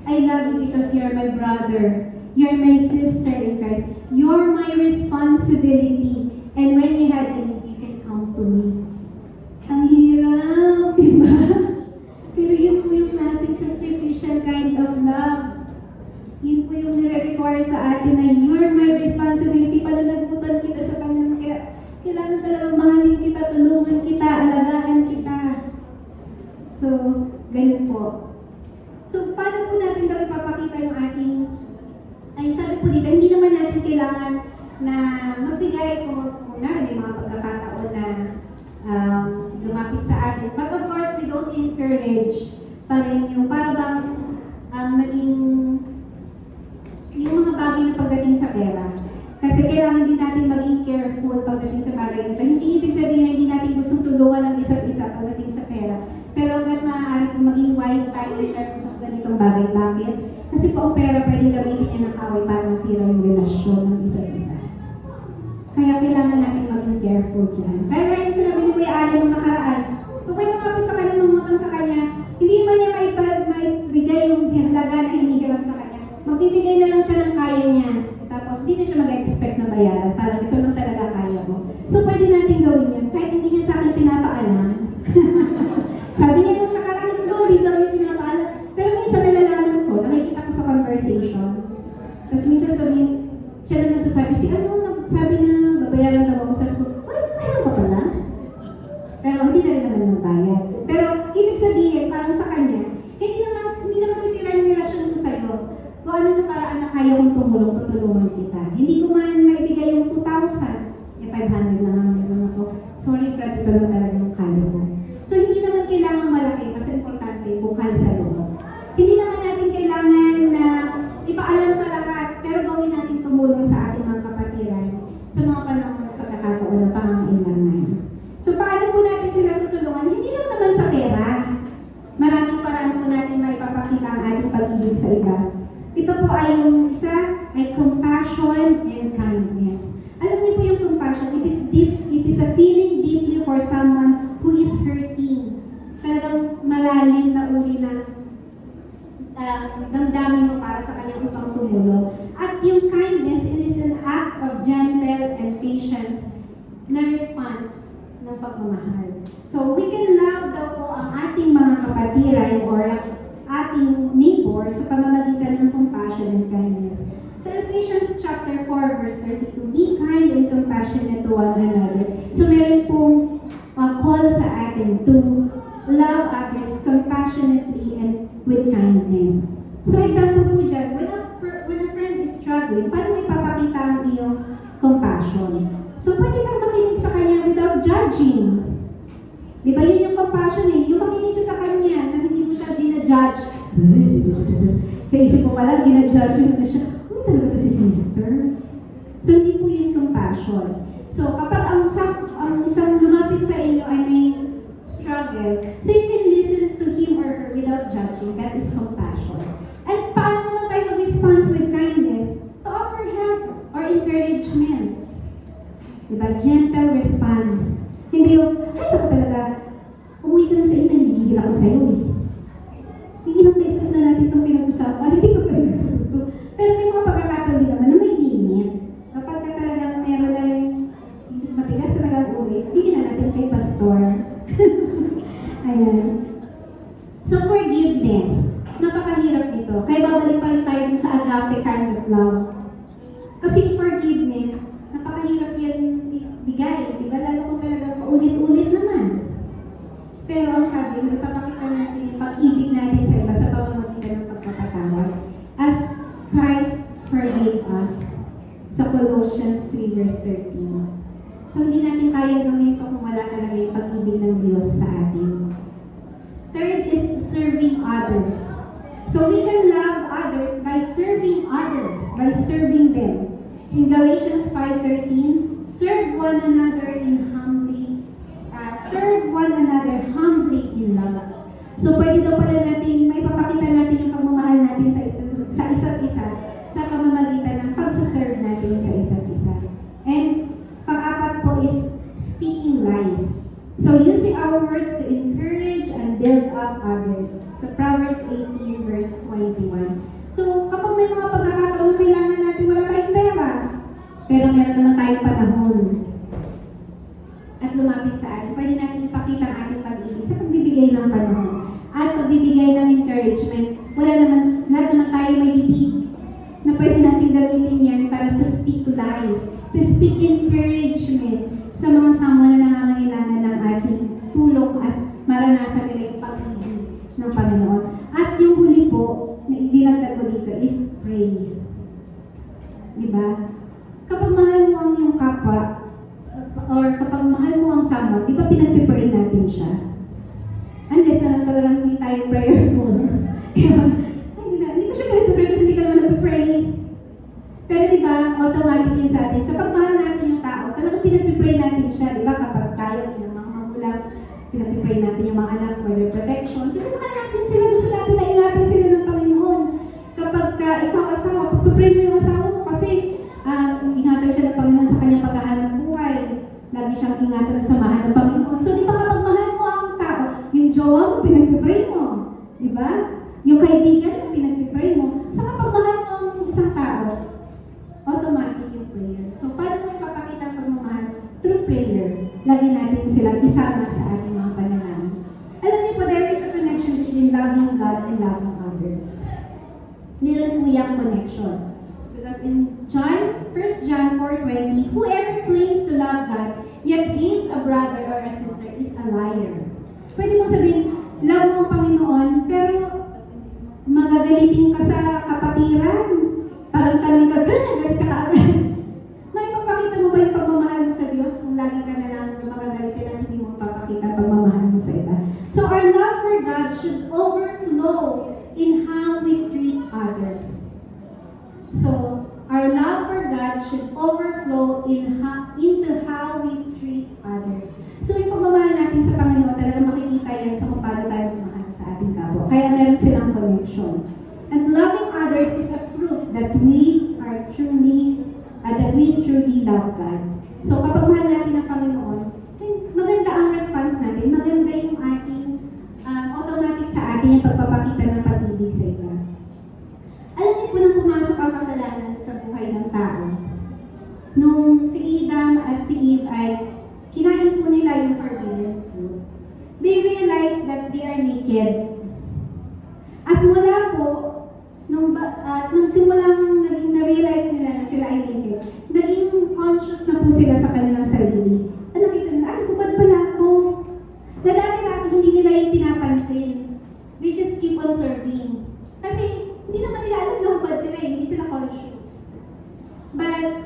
B: I love you because you're my brother, you're my sister in Christ, you're my responsibility, and when you had a need, you can come to me. Ang hirap, di ba? Pero yun po yung klaseng sacrificial kind of love. Yun po yung nire-require sa atin na you're my responsibility. Pananagutan kita sa Panginoon. Kaya Kailangan talagang mahalin kita, tulungan kita, alagaan kita. So, ganun po. So, paano po natin daw ipapakita yung ating, ay sabi po dito, hindi naman natin kailangan na magbigay kung may mga pagkakataon na lumapit sa atin. But of course, we don't encourage pa rin yung para bang naging yung mga bagay na pagdating sa pera. Kasi kailangan din natin maging careful pagdating sa bagay nito. Hindi ibig sabihin na hindi natin gustong tulungan ang isa't isa pagdating sa pera. Pero hanggat maaari kung maging wise tayo in terms of ganitong bagay. Bakit? Kasi po ang pera pwedeng gamitin niya ng kaaway para masira yung relasyon ng isa't isa. Kaya kailangan natin maging careful dyan. Kaya gaya yung sinabi ni Kuya Ali nung nakaraan, kung may lumapit sa kanya, mamutang sa kanya, hindi ba niya maibigay yung halaga na hinihiram sa kanya? Magbibigay na lang siya ng kaya niya. Tapos hindi na siya mag-expect na bayaran. Parang ito lang talaga kaya mo. So pwede natin gawin yun. Kahit hindi niya sa akin pinapaalam. Sabi niya nung nakaraan ito, hindi daw yung pinapaalam. Pero minsan nalalaman ko, nakikita ko sa conversation. Tapos minsan sabihin, siya na nagsasabi, si ano nagsabi na babayaran daw ako. Sabi ko, ay, babayaran ka pala? Pero hindi na rin naman ng bayad. Pero ibig sabihin, parang sa kanya, hindi naman sisira yung relasyon ko sa'yo. Kung ano sa paraan na kaya kong tumulong, tutulungan kita. Hindi ko man maibigay yung 2,000, 500 lang ang meron ako. Sorry, Brad, ito lang talaga yung kaya ko. So, hindi naman kailangan malaki, mas importante, bukal sa loob. Hindi naman natin kailangan na ipaalam sa lahat, pero gawin natin tumulong sa ating mga kapatiran sa mga panahon at pagkakataon ng pangangailangan. So, paano po natin sila tutulungan? Hindi lang naman sa pera. Maraming paraan po natin maipapakita ang ating pag-ibig sa iba. Ito po ay yung isa, ay compassion and kindness. Alam niyo po yung compassion, it is deep, it is a feeling deeply for someone who is hurting. Talagang malalim na uri ng damdamin mo para sa kanyang upang tumulong. At yung kindness, it is an act of gentle and patience na response ng pagmamahal. So, we can love daw po ang ating mga kapatiran or ating neighbor sa pamamagitan ng compassion and kindness. Sa Ephesians chapter 4 verse 32, be kind and compassionate to one another. So meron pong call sa atin to love others compassionately and with kindness. So example po dyan, when a friend is struggling, paano may papakita ang iyong compassion? So pwede kang makinig sa kanya without judging. Di ba yun yung compassion eh? Yung makinig ka sa kanya na hindi mo siya ginajudge. Sa isip mo pala, ginajudge mo na siya. Ano talaga to si sister? So hindi po yun compassion. So kapag ang isang lumapit sa inyo ay may struggle, so you can listen to him or her without judging. That is compassion. And paano naman tayo mag-response with kindness? To offer help or encouragement. Diba? Gentle response. Hindi yung, ay, ako talaga, umuwi ka na sa inyo, nagigigil ako sa'yo eh. Ilang beses na natin itong pinag-usapan, hindi ko pa natututo. Pero may mga pagkakataon din naman na may limit. Kapag ka talagang meron na rin, matigas talagang uwi, bigyan na natin kay pastor. Ayan. So, forgiveness. Napakahirap dito. Kaya babalik pa rin tayo din sa agape kind of love. Kasi forgiveness, napakahirap yan bigay. Diba? Lalo kung talagang paulit-ulit naman. Pero ang sabi, ipapakita natin yung pag-ibig natin sa iba sa pamamagitan ng pagpapatawad. As Christ forgave us sa Colossians 3 verse 13. So hindi natin kaya gawin ito kung wala talaga yung pag-ibig ng Diyos sa atin. Third is serving others. So we can love others by serving them. In Galatians 5:13, serve one another humbly in love. So pwede daw pala natin, may papakita natin yung pagmamahal natin sa isa't isa sa pamamagitan ng pagsaserve natin sa isa't isa. And pang-apat po is speaking life. So using our words to encourage and build up others. So Proverbs 18 verse 21. So kapag may mga pagkakataon na kailangan natin, wala tayong pera, pero meron naman tayong panahon at lumapit sa atin, pwede natin ipakita ang ating pag-ibig sa pagbibigay ng panahon at pagbibigay ng encouragement. Lahat naman tayo may bibig na pwede natin gamitin yan para to speak life, to speak encouragement sa mga samo na nangangailangan ng ating tulong at maranasan nila yung pag-ibig ng Panginoon. At yung huli po, na dinagdag ko dito is pray. Diba? Kapag mahal mo ang iyong kapwa, or kapag mahal mo ang someone, di ba pinagpipray natin siya? Unless na talagang hindi tayo prayerful. Hindi ko siya pinagpipray kasi hindi ka naman nagpipray. Pero di ba, automatic yun sa atin. Kapag mahal natin yung tao, talagang pinagpipray natin siya. Di ba? Kapag tayo, yung mga magulang, pinagpipray natin yung mga anak for their protection. Kasi mahal natin sila, gusto natin na ingatan sila ng Panginoon. Kapag ikaw asawa, pagpipray mo yung asawa mo kasi ingatan siya ng Panginoon sa kanyang paghahanap buhay. Lagi siyang ingatan at samahan ng Panginoon. So, di ba kapag mahal mo ang tao, yung jowa mo, pinagpipray mo. Di ba? Yung kaibigan mo, pinagpipray mo. So, kapag mahal mo ang isang tao, automatic yung prayer. So, paano mo ipapakita ang pagmamahal? Through prayer. Lagi natin silang isama sa ating mga panalangin. Alam niyo po, there is a connection between loving God and loving others. Meron po yung connection. Because in 1 John 4:20, whoever claims to love God, yet hates a brother or a sister is a liar. Pwede mong sabihin, love mo ang Panginoon, pero magagalitin ka sa kapatiran. Parang tanong ka, galit ka agad. May papakita mo ba yung pagmamahal mo sa Diyos kung lagi ka na lang magagalitin at hindi mo papakita ang pagmamahal mo sa iba? So our love for God should overflow in how we treat others. So, our love for God should overflow into how we treat others. So, yung pagmamahal natin sa Panginoon, talaga makikita yan sa kung paano tayo sumahal sa ating kapwa. Kaya meron silang connection. And loving others is a proof that we truly love God. So, kapag mahal natin ang Panginoon, maganda ang response natin, maganda yung ating automatic sa atin yung pagpapakita ng pag-ibig sa iba. Alam niyo po nang pumasok ang kasalanan sa buhay ng tao. Nung si Adam at si Eve ay kinain po nila yung forbidden fruit, they realized that they are naked. At mula po, nung simulang na-realize nila na sila ay naked, naging conscious na po sila sa kanilang sarili. At nakita nila, ay, hubad pala ako. Na dati-dati hindi nila yung pinapansin. They just keep on serving. Kasi hindi naman nila alam na hubad sila, hindi sila conscious. But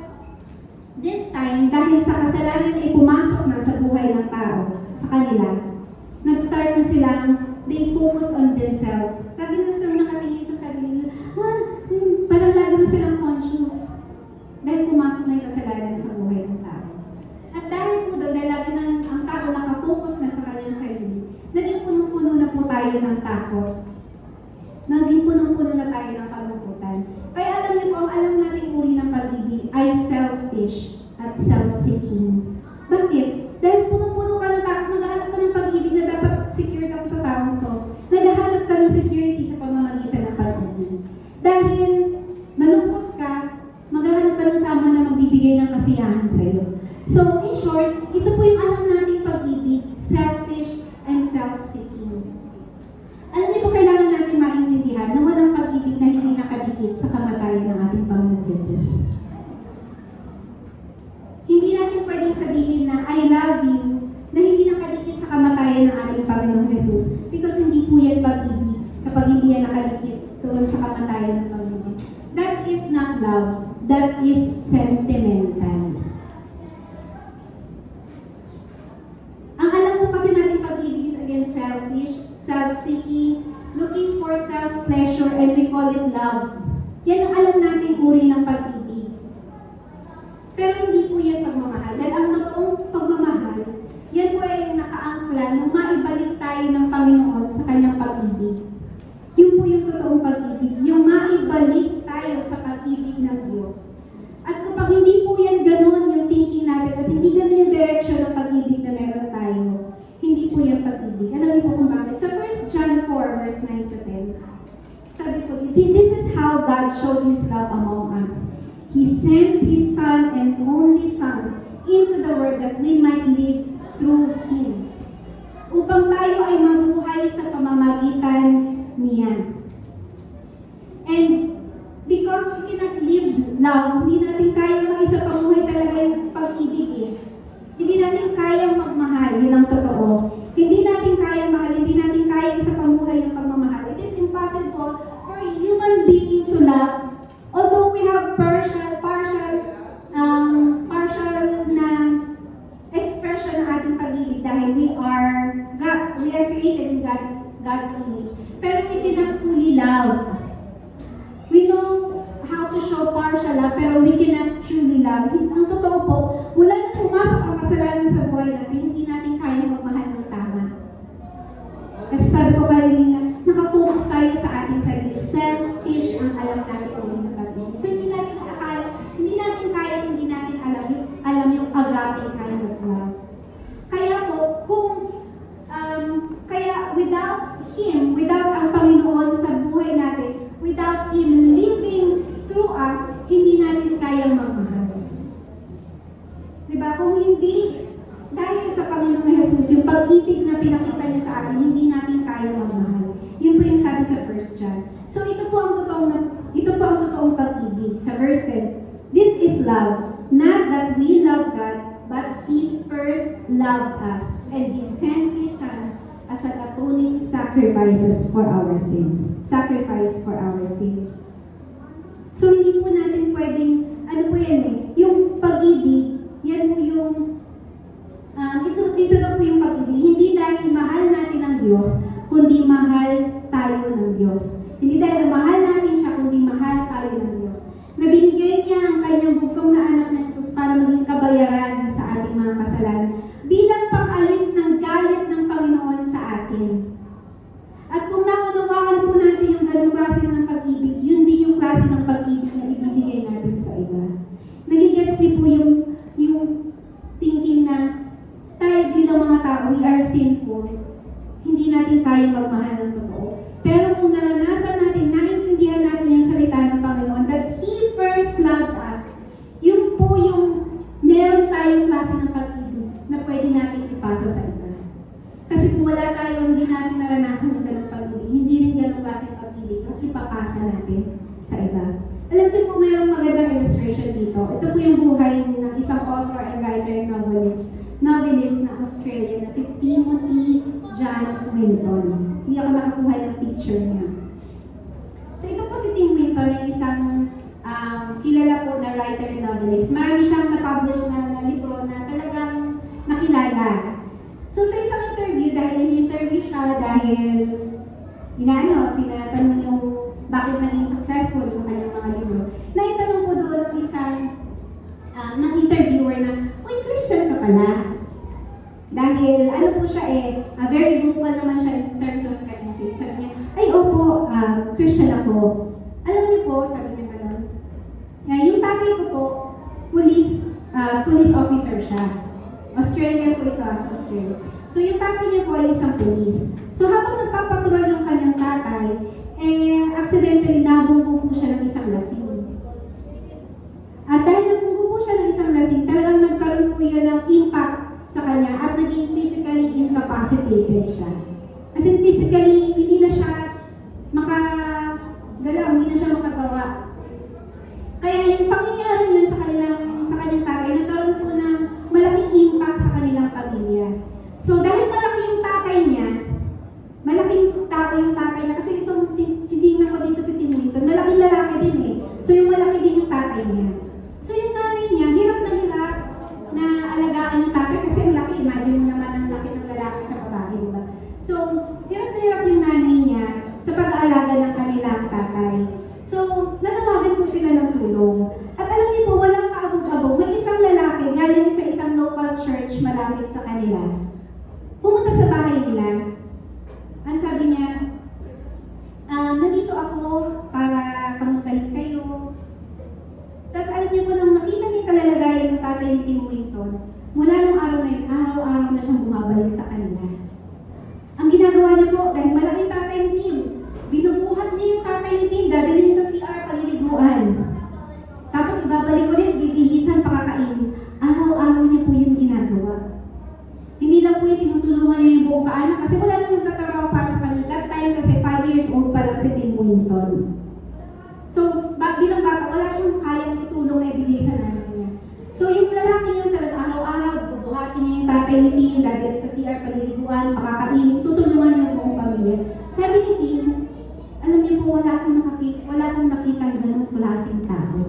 B: this time, dahil sa kasalanan ay pumasok na sa buhay ng tao, sa kanila, nag-start na silang, they focus on themselves. Lagi na silang nakatingin sa sarili nila, parang lagi na silang conscious. Dahil pumasok na yung kasalanan sa buhay ng tao. At dahil po doon, dahil lagi na ang tao nakafocus na sa kanyang sarili, naging punong-puno na po tayo ng takot. Naging punong-puno na tayo ng kalungkutan. Kaya alam niyo po, ang alam nating uri ng pag-ibig ay selfish at self-seeking. Bakit? Dahil punong-puno ka ng takot, naghahanap ka ng pag-ibig na dapat secured ako sa taong to. Naghahanap ka ng security sa pamamagitan ng pag-ibig. Dahil malungkot ka, maghahanap ka ng sama na magbibigay ng kasiyahan sa iyo. So, in short, ito po yung alam nating pag-ibig, selfish and self-seeking. Alam niyo po, kailangan natin maintindihan na walang pag-ibig na hindi nakadikit sa kamatayan ng ating Panginoon Jesus. Hindi natin pwedeng sabihin na I love you na hindi nakadikit sa kamatayan ng ating Panginoon Jesus because hindi po yan pag-ibig kapag hindi yan nakadikit doon sa kamatayan ng Panginoon. That is not love. That is sentimental. Ang alam po kasi natin pag-ibig is again selfish, self-seeking, looking for self-pleasure, and we call it love. Yan ang alam nating uri ng pag-ibig. Pero hindi po yan pagmamahal. Dahil ang totoong pagmamahal, yan po ay nakaangkla nung maibalik tayo ng Panginoon sa kanyang pag-ibig. Yun po yung totoong pag-ibig. Yung maibalik tayo sa pag-ibig ng Diyos. At kapag hindi po yan ganun yung thinking natin at hindi ganun yung direction ng pag-ibig na meron tayo, hindi po yan pag-ibig. Alam niyo po kung bakit? Sa 1 John 4, verse 9 to 10, sabi po, this is how God showed His love among us. He sent His Son and only Son into the world that we might live through Him. Upang tayo ay mabuhay sa pamamagitan niya. And because we cannot live love, hindi natin kaya mag-isa pamuhay talaga yung pag-ibig eh. Hindi natin natin kayang magmahal, yun ang totoo. Hindi natin kayang mahal, hindi natin kayang sa pamuhay yung pagmamahal. It is impossible for a human being to love. Although we have partial na expression ng ating pag-ibig dahil we are created in God's image. Pero we cannot fully love. We know how to show partial love, pero we cannot truly love. Ang totoo po, mula na pumasok ang kasalanan sa buhay natin, hindi natin kaya magmahal ng tama. Kasi sabi ko kanina, nakafocus tayo sa ating sarili. Selfish ang alam natin kung hindi pag-ibig. So hindi natin kaya, hindi natin alam yung agape kind of love. Kaya po, kaya without Him, without ang Panginoon sa buhay natin, without Him living through us, hindi natin kayang magmahal. Diba? Kung hindi, dahil sa Panginoong Jesus, yung pag-ibig na pinakita niya sa atin, hindi natin kayang magmahal. Yun po yung sabi sa 1 John. So ito po ang totoong pag-ibig. Sa verse 10, this is love, not that we love God, but He first loved us, and He sent His Son as an atoning sacrifice for our sins. So hindi po natin pwedeng, ano po yan yung pag-ibig, yan po yung, ito na po yung pag-ibig. Hindi dahil mahal natin ang Diyos, kundi mahal tayo ng Diyos. Hindi dahil mahal natin siya, kundi mahal tayo ng Diyos. Na binigay niya ang kanyang bugtong na anak na Jesus para maging kabayaran sa ating mga kasalanan. Bilang pang-alis ng galit ng Panginoon sa atin. At kung naunawaan po natin yung ganung klase ng pag-ibig, yun din yung klase ng pag-ibig na ibibigay natin sa iba. Nagigets niyo po yung thinking na tayo bilang mga tao, we are sinful. Hindi natin kaya magmahal ng totoo. Pero kung naranasan natin, naintindihan natin yung salita ng Panginoon, that He first loved us, yun po yung meron tayong klase ng pag-ibig na pwede natin ipasa sa iba. Kasi kung wala tayo, hindi natin naranasan yung ganong pag-ibig, hindi rin ganong klase ng pag-ibig ang ipapasa natin sa iba. Alam niyo po, mayroong magandang illustration dito. Ito po yung buhay ng isang author and writer and novelist na Australian na si Timothy John Winton. Hindi ako nakakuha ng picture niya. So ito po si Tim Winton ay isang kilala po na writer and novelist. Marami siyang na-publish na libro na talagang nakilala. So sa isang interview, dahil ini-interview siya dahil tinatanong yung bakit naging successful yung kanyang mga libro. Naitanong po doon ng isang ng interviewer na, uy, Christian ka pala. Dahil ano po siya very vocal naman siya in terms of kanyang faith. Sabi niya, ay opo, Christian ako. Alam niyo po, sabi niya gano'n, yung tatay ko po, police officer siya. Australian po ito, sa Australia. So yung tatay niya po ay isang police. So habang nagpapatrol yung kanyang tatay, accidentally nabunggo po siya ng isang lasing. At dahil nabunggo po siya ng isang lasing, talagang nagkaroon po yun ng impact sa kanya at naging physically incapacitated siya. As in physically, hindi na siya makagalaw, hindi na siya makagawa. Kaya yung pangyayari nila sa kanyang tatay, nagkaroon po ng malaking impact sa kanilang pamilya. So dahil malaki yung tatay niya, malaking tao yung tatay niya, kasi itong sinignan ko dito si Timothy, malaking lalaki din So yung malaki din yung tatay niya. So yung nanay niya, hirap na alagaan yung tatay kasi ang laki. Imagine mo naman ang laki ng lalaki sa babae, di ba? So, hirap na hirap yung nanay niya sa pag-aalaga ng kanilang tatay. So, nanawagan po sila ng tulong. At alam niyo po, walang kaabog-abog. May isang lalaki galing sa isang local church malapit sa kanila. Pumunta sa bahay nila. Ang sabi niya, nandito ako para kamustahin kayo. Tapos alam niyo po, nang nakita niya kalalagayan ng tatay ni Tim Winton, mula nung araw na yun, araw-araw na siyang bumabalik sa kanila. Ang ginagawa niya po, dahil malaking tatay ni Tim, binubuhat niya yung tatay ni Tim, dadalhin sa CR, paliliguan. Tapos ibabalik ulit, bibihisan, pakakainin. Araw-araw niya po yung ginagawa. Hindi lang po yung tinutulungan niya yung buong kaanak, kasi wala nang nagtatrabaho para sa kanila. That time kasi 5 years old pa lang si Tim Winton. So, bilang bata, wala siyang kayang itulong na ibigay sa nanay niya. So, yung lalaki niya talaga araw-araw, bubuhatin niya yung pakakasamahan, pakakainin, tutulungan yung buong pamilya. Sabi ni Tim, alam niyo po, wala akong nakitang ganong klaseng tao.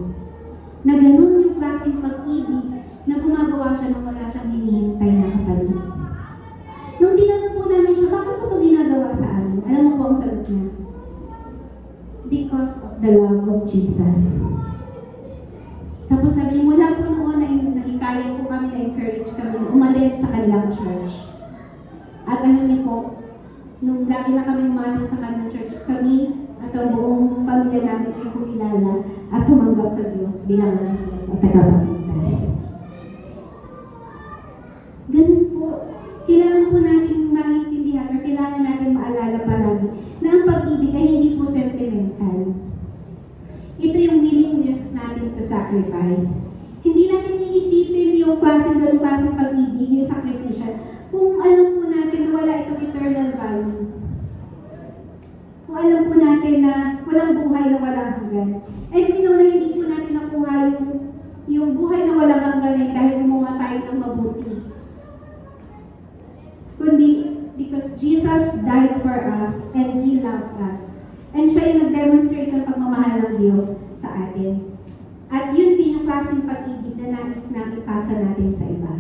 B: Na ganon yung klaseng pag-ibig na gumagawa siya nang wala siyang hinihintay na kapalit. Nung tinanong po namin siya, bakit mo ito ginagawa sa amin? Alam mo po ang sagot niya? Because of the love of Jesus. Tapos sabi niya, mula po noon na hikayat po kami, na-encourage kami na umalit sa kanilang church. At alam niyo po, nung lagi na kami umalit sa kanilang church, kami at ang buong pamilya namin ay kumilala at tumanggap sa Diyos bilang ng Diyos at tagapagligtas. Ganun po, kailangan po natin maintindihan or kailangan natin maalala palagi na ang pag-ibig ay hindi po sentimental. Ito yung willingness natin to sacrifice. Hindi natin iisipin yung ganung klaseng pag-ibig, yung sacrificial, kung alam po natin na wala itong eternal value. Kung alam po natin na walang buhay na walang hanggan. And we know na hindi po natin nakuha yung buhay na walang hanggan dahil gumawa tayo ng mabuti. Kundi because Jesus died for us and He loved us. And siya yung nag-demonstrate ng pagmamahal ng Diyos sa atin. At yun din yung klaseng pag-ibig na nais na ipasa natin sa iba.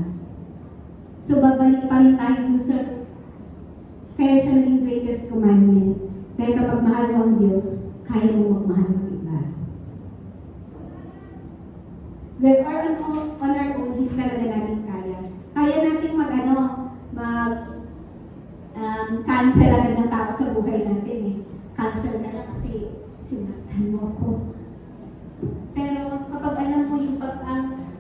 B: So babalik pa rin tayo dun sa kaya siya naging greatest commandment. Dahil kapag mahal mo ang Diyos, kaya mo magmahal ng iba. That or on our own, hindi talaga natin kaya. Kaya natin cancel agad ng tao sa buhay natin eh. Cancel ka na kasi sinaktan mo ako. Pero kapag alam mo yung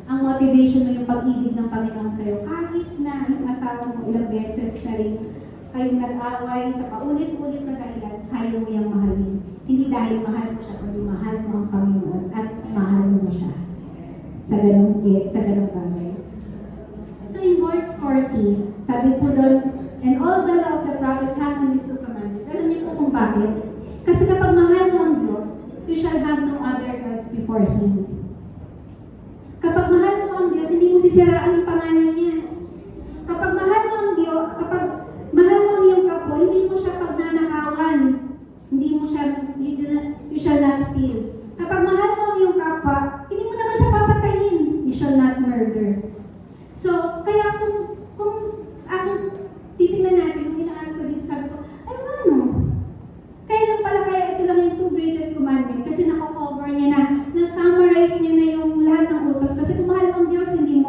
B: ang motivation mo, yung pag-ibig ng Panginoon sa'yo, kahit na yung asawa mo ilang beses na rin kayong nag-away sa paulit-ulit na dahilan, kaya mo yung mahalin. Hindi dahil mahal mo siya, kundi mahal mo ang Panginoon at mahal mo siya sa ganong bagay. So in verse 40, sabi po doon, and all the law of the prophets hang on these two commandments. Alam niyo po kung bakit? Kasi kapag mahal mo ang Diyos, you shall have no other gods before Him. Kapag mahal mo ang Diyos, hindi mo sisiraan yung pangalan niya. Kapag mahal mo ang Diyos, kapag mahal mo ang iyong kapwa, hindi mo siya pagnanakawan. Hindi mo siya, you shall not steal. Kapag mahal mo ang iyong kapwa, hindi mo naman siya papatayin. You shall not murder. So, kaya kung titingnan natin, kung inaan ko din, sabi ko, ay ano? Kaya ito lang yung two greatest commandment kasi nako-cover niya na-summarize niya na yung lahat ng utos. Kasi kung mahal mo ang Diyos, hindi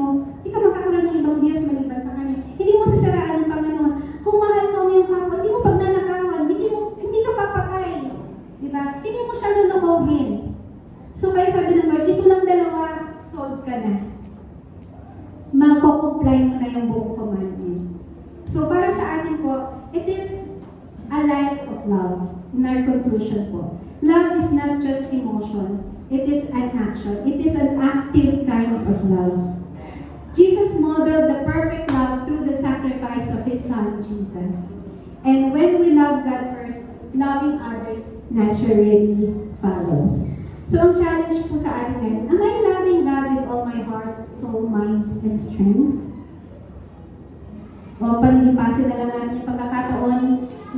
B: ka magkakaroon ng ibang Diyos maliban sa Kanya. Hindi mo sisiraan ng Panginoon. Kung mahal mo ang iyong kapwa, hindi mo pagnanakawan, hindi ka papatay. Diba? Hindi mo siya lulukohin. So kaya sabi ng Lord, ito lang dalawa, solved ka na. Magko-comply mo na yung buong commandment. So para sa atin po, it is a life of love. In our conclusion po, love is not just emotion, it is an action. It is an active kind of love. Jesus modeled the perfect love through the sacrifice of His Son, Jesus. And when we love God first, loving others naturally follows. So ang challenge po sa atin ngayon, am I loving God with all my heart, soul, mind, and strength? O panilipasin na lang natin yung pagkakataon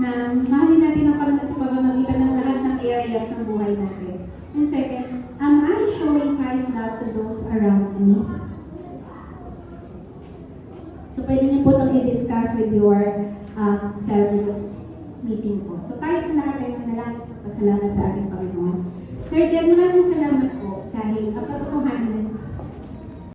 B: na mahalin natin ang Panginoon sa pamamagitan ng lahat ng areas ng buhay natin. And second, am I showing Christ's love to those around me? So pwede niyo po itong i-discuss with your cell meeting po. So tayo po lahat ay manalangin at pasalamat sa ating Panginoon. Lord God, maraming salamat po dahil ang katotohanan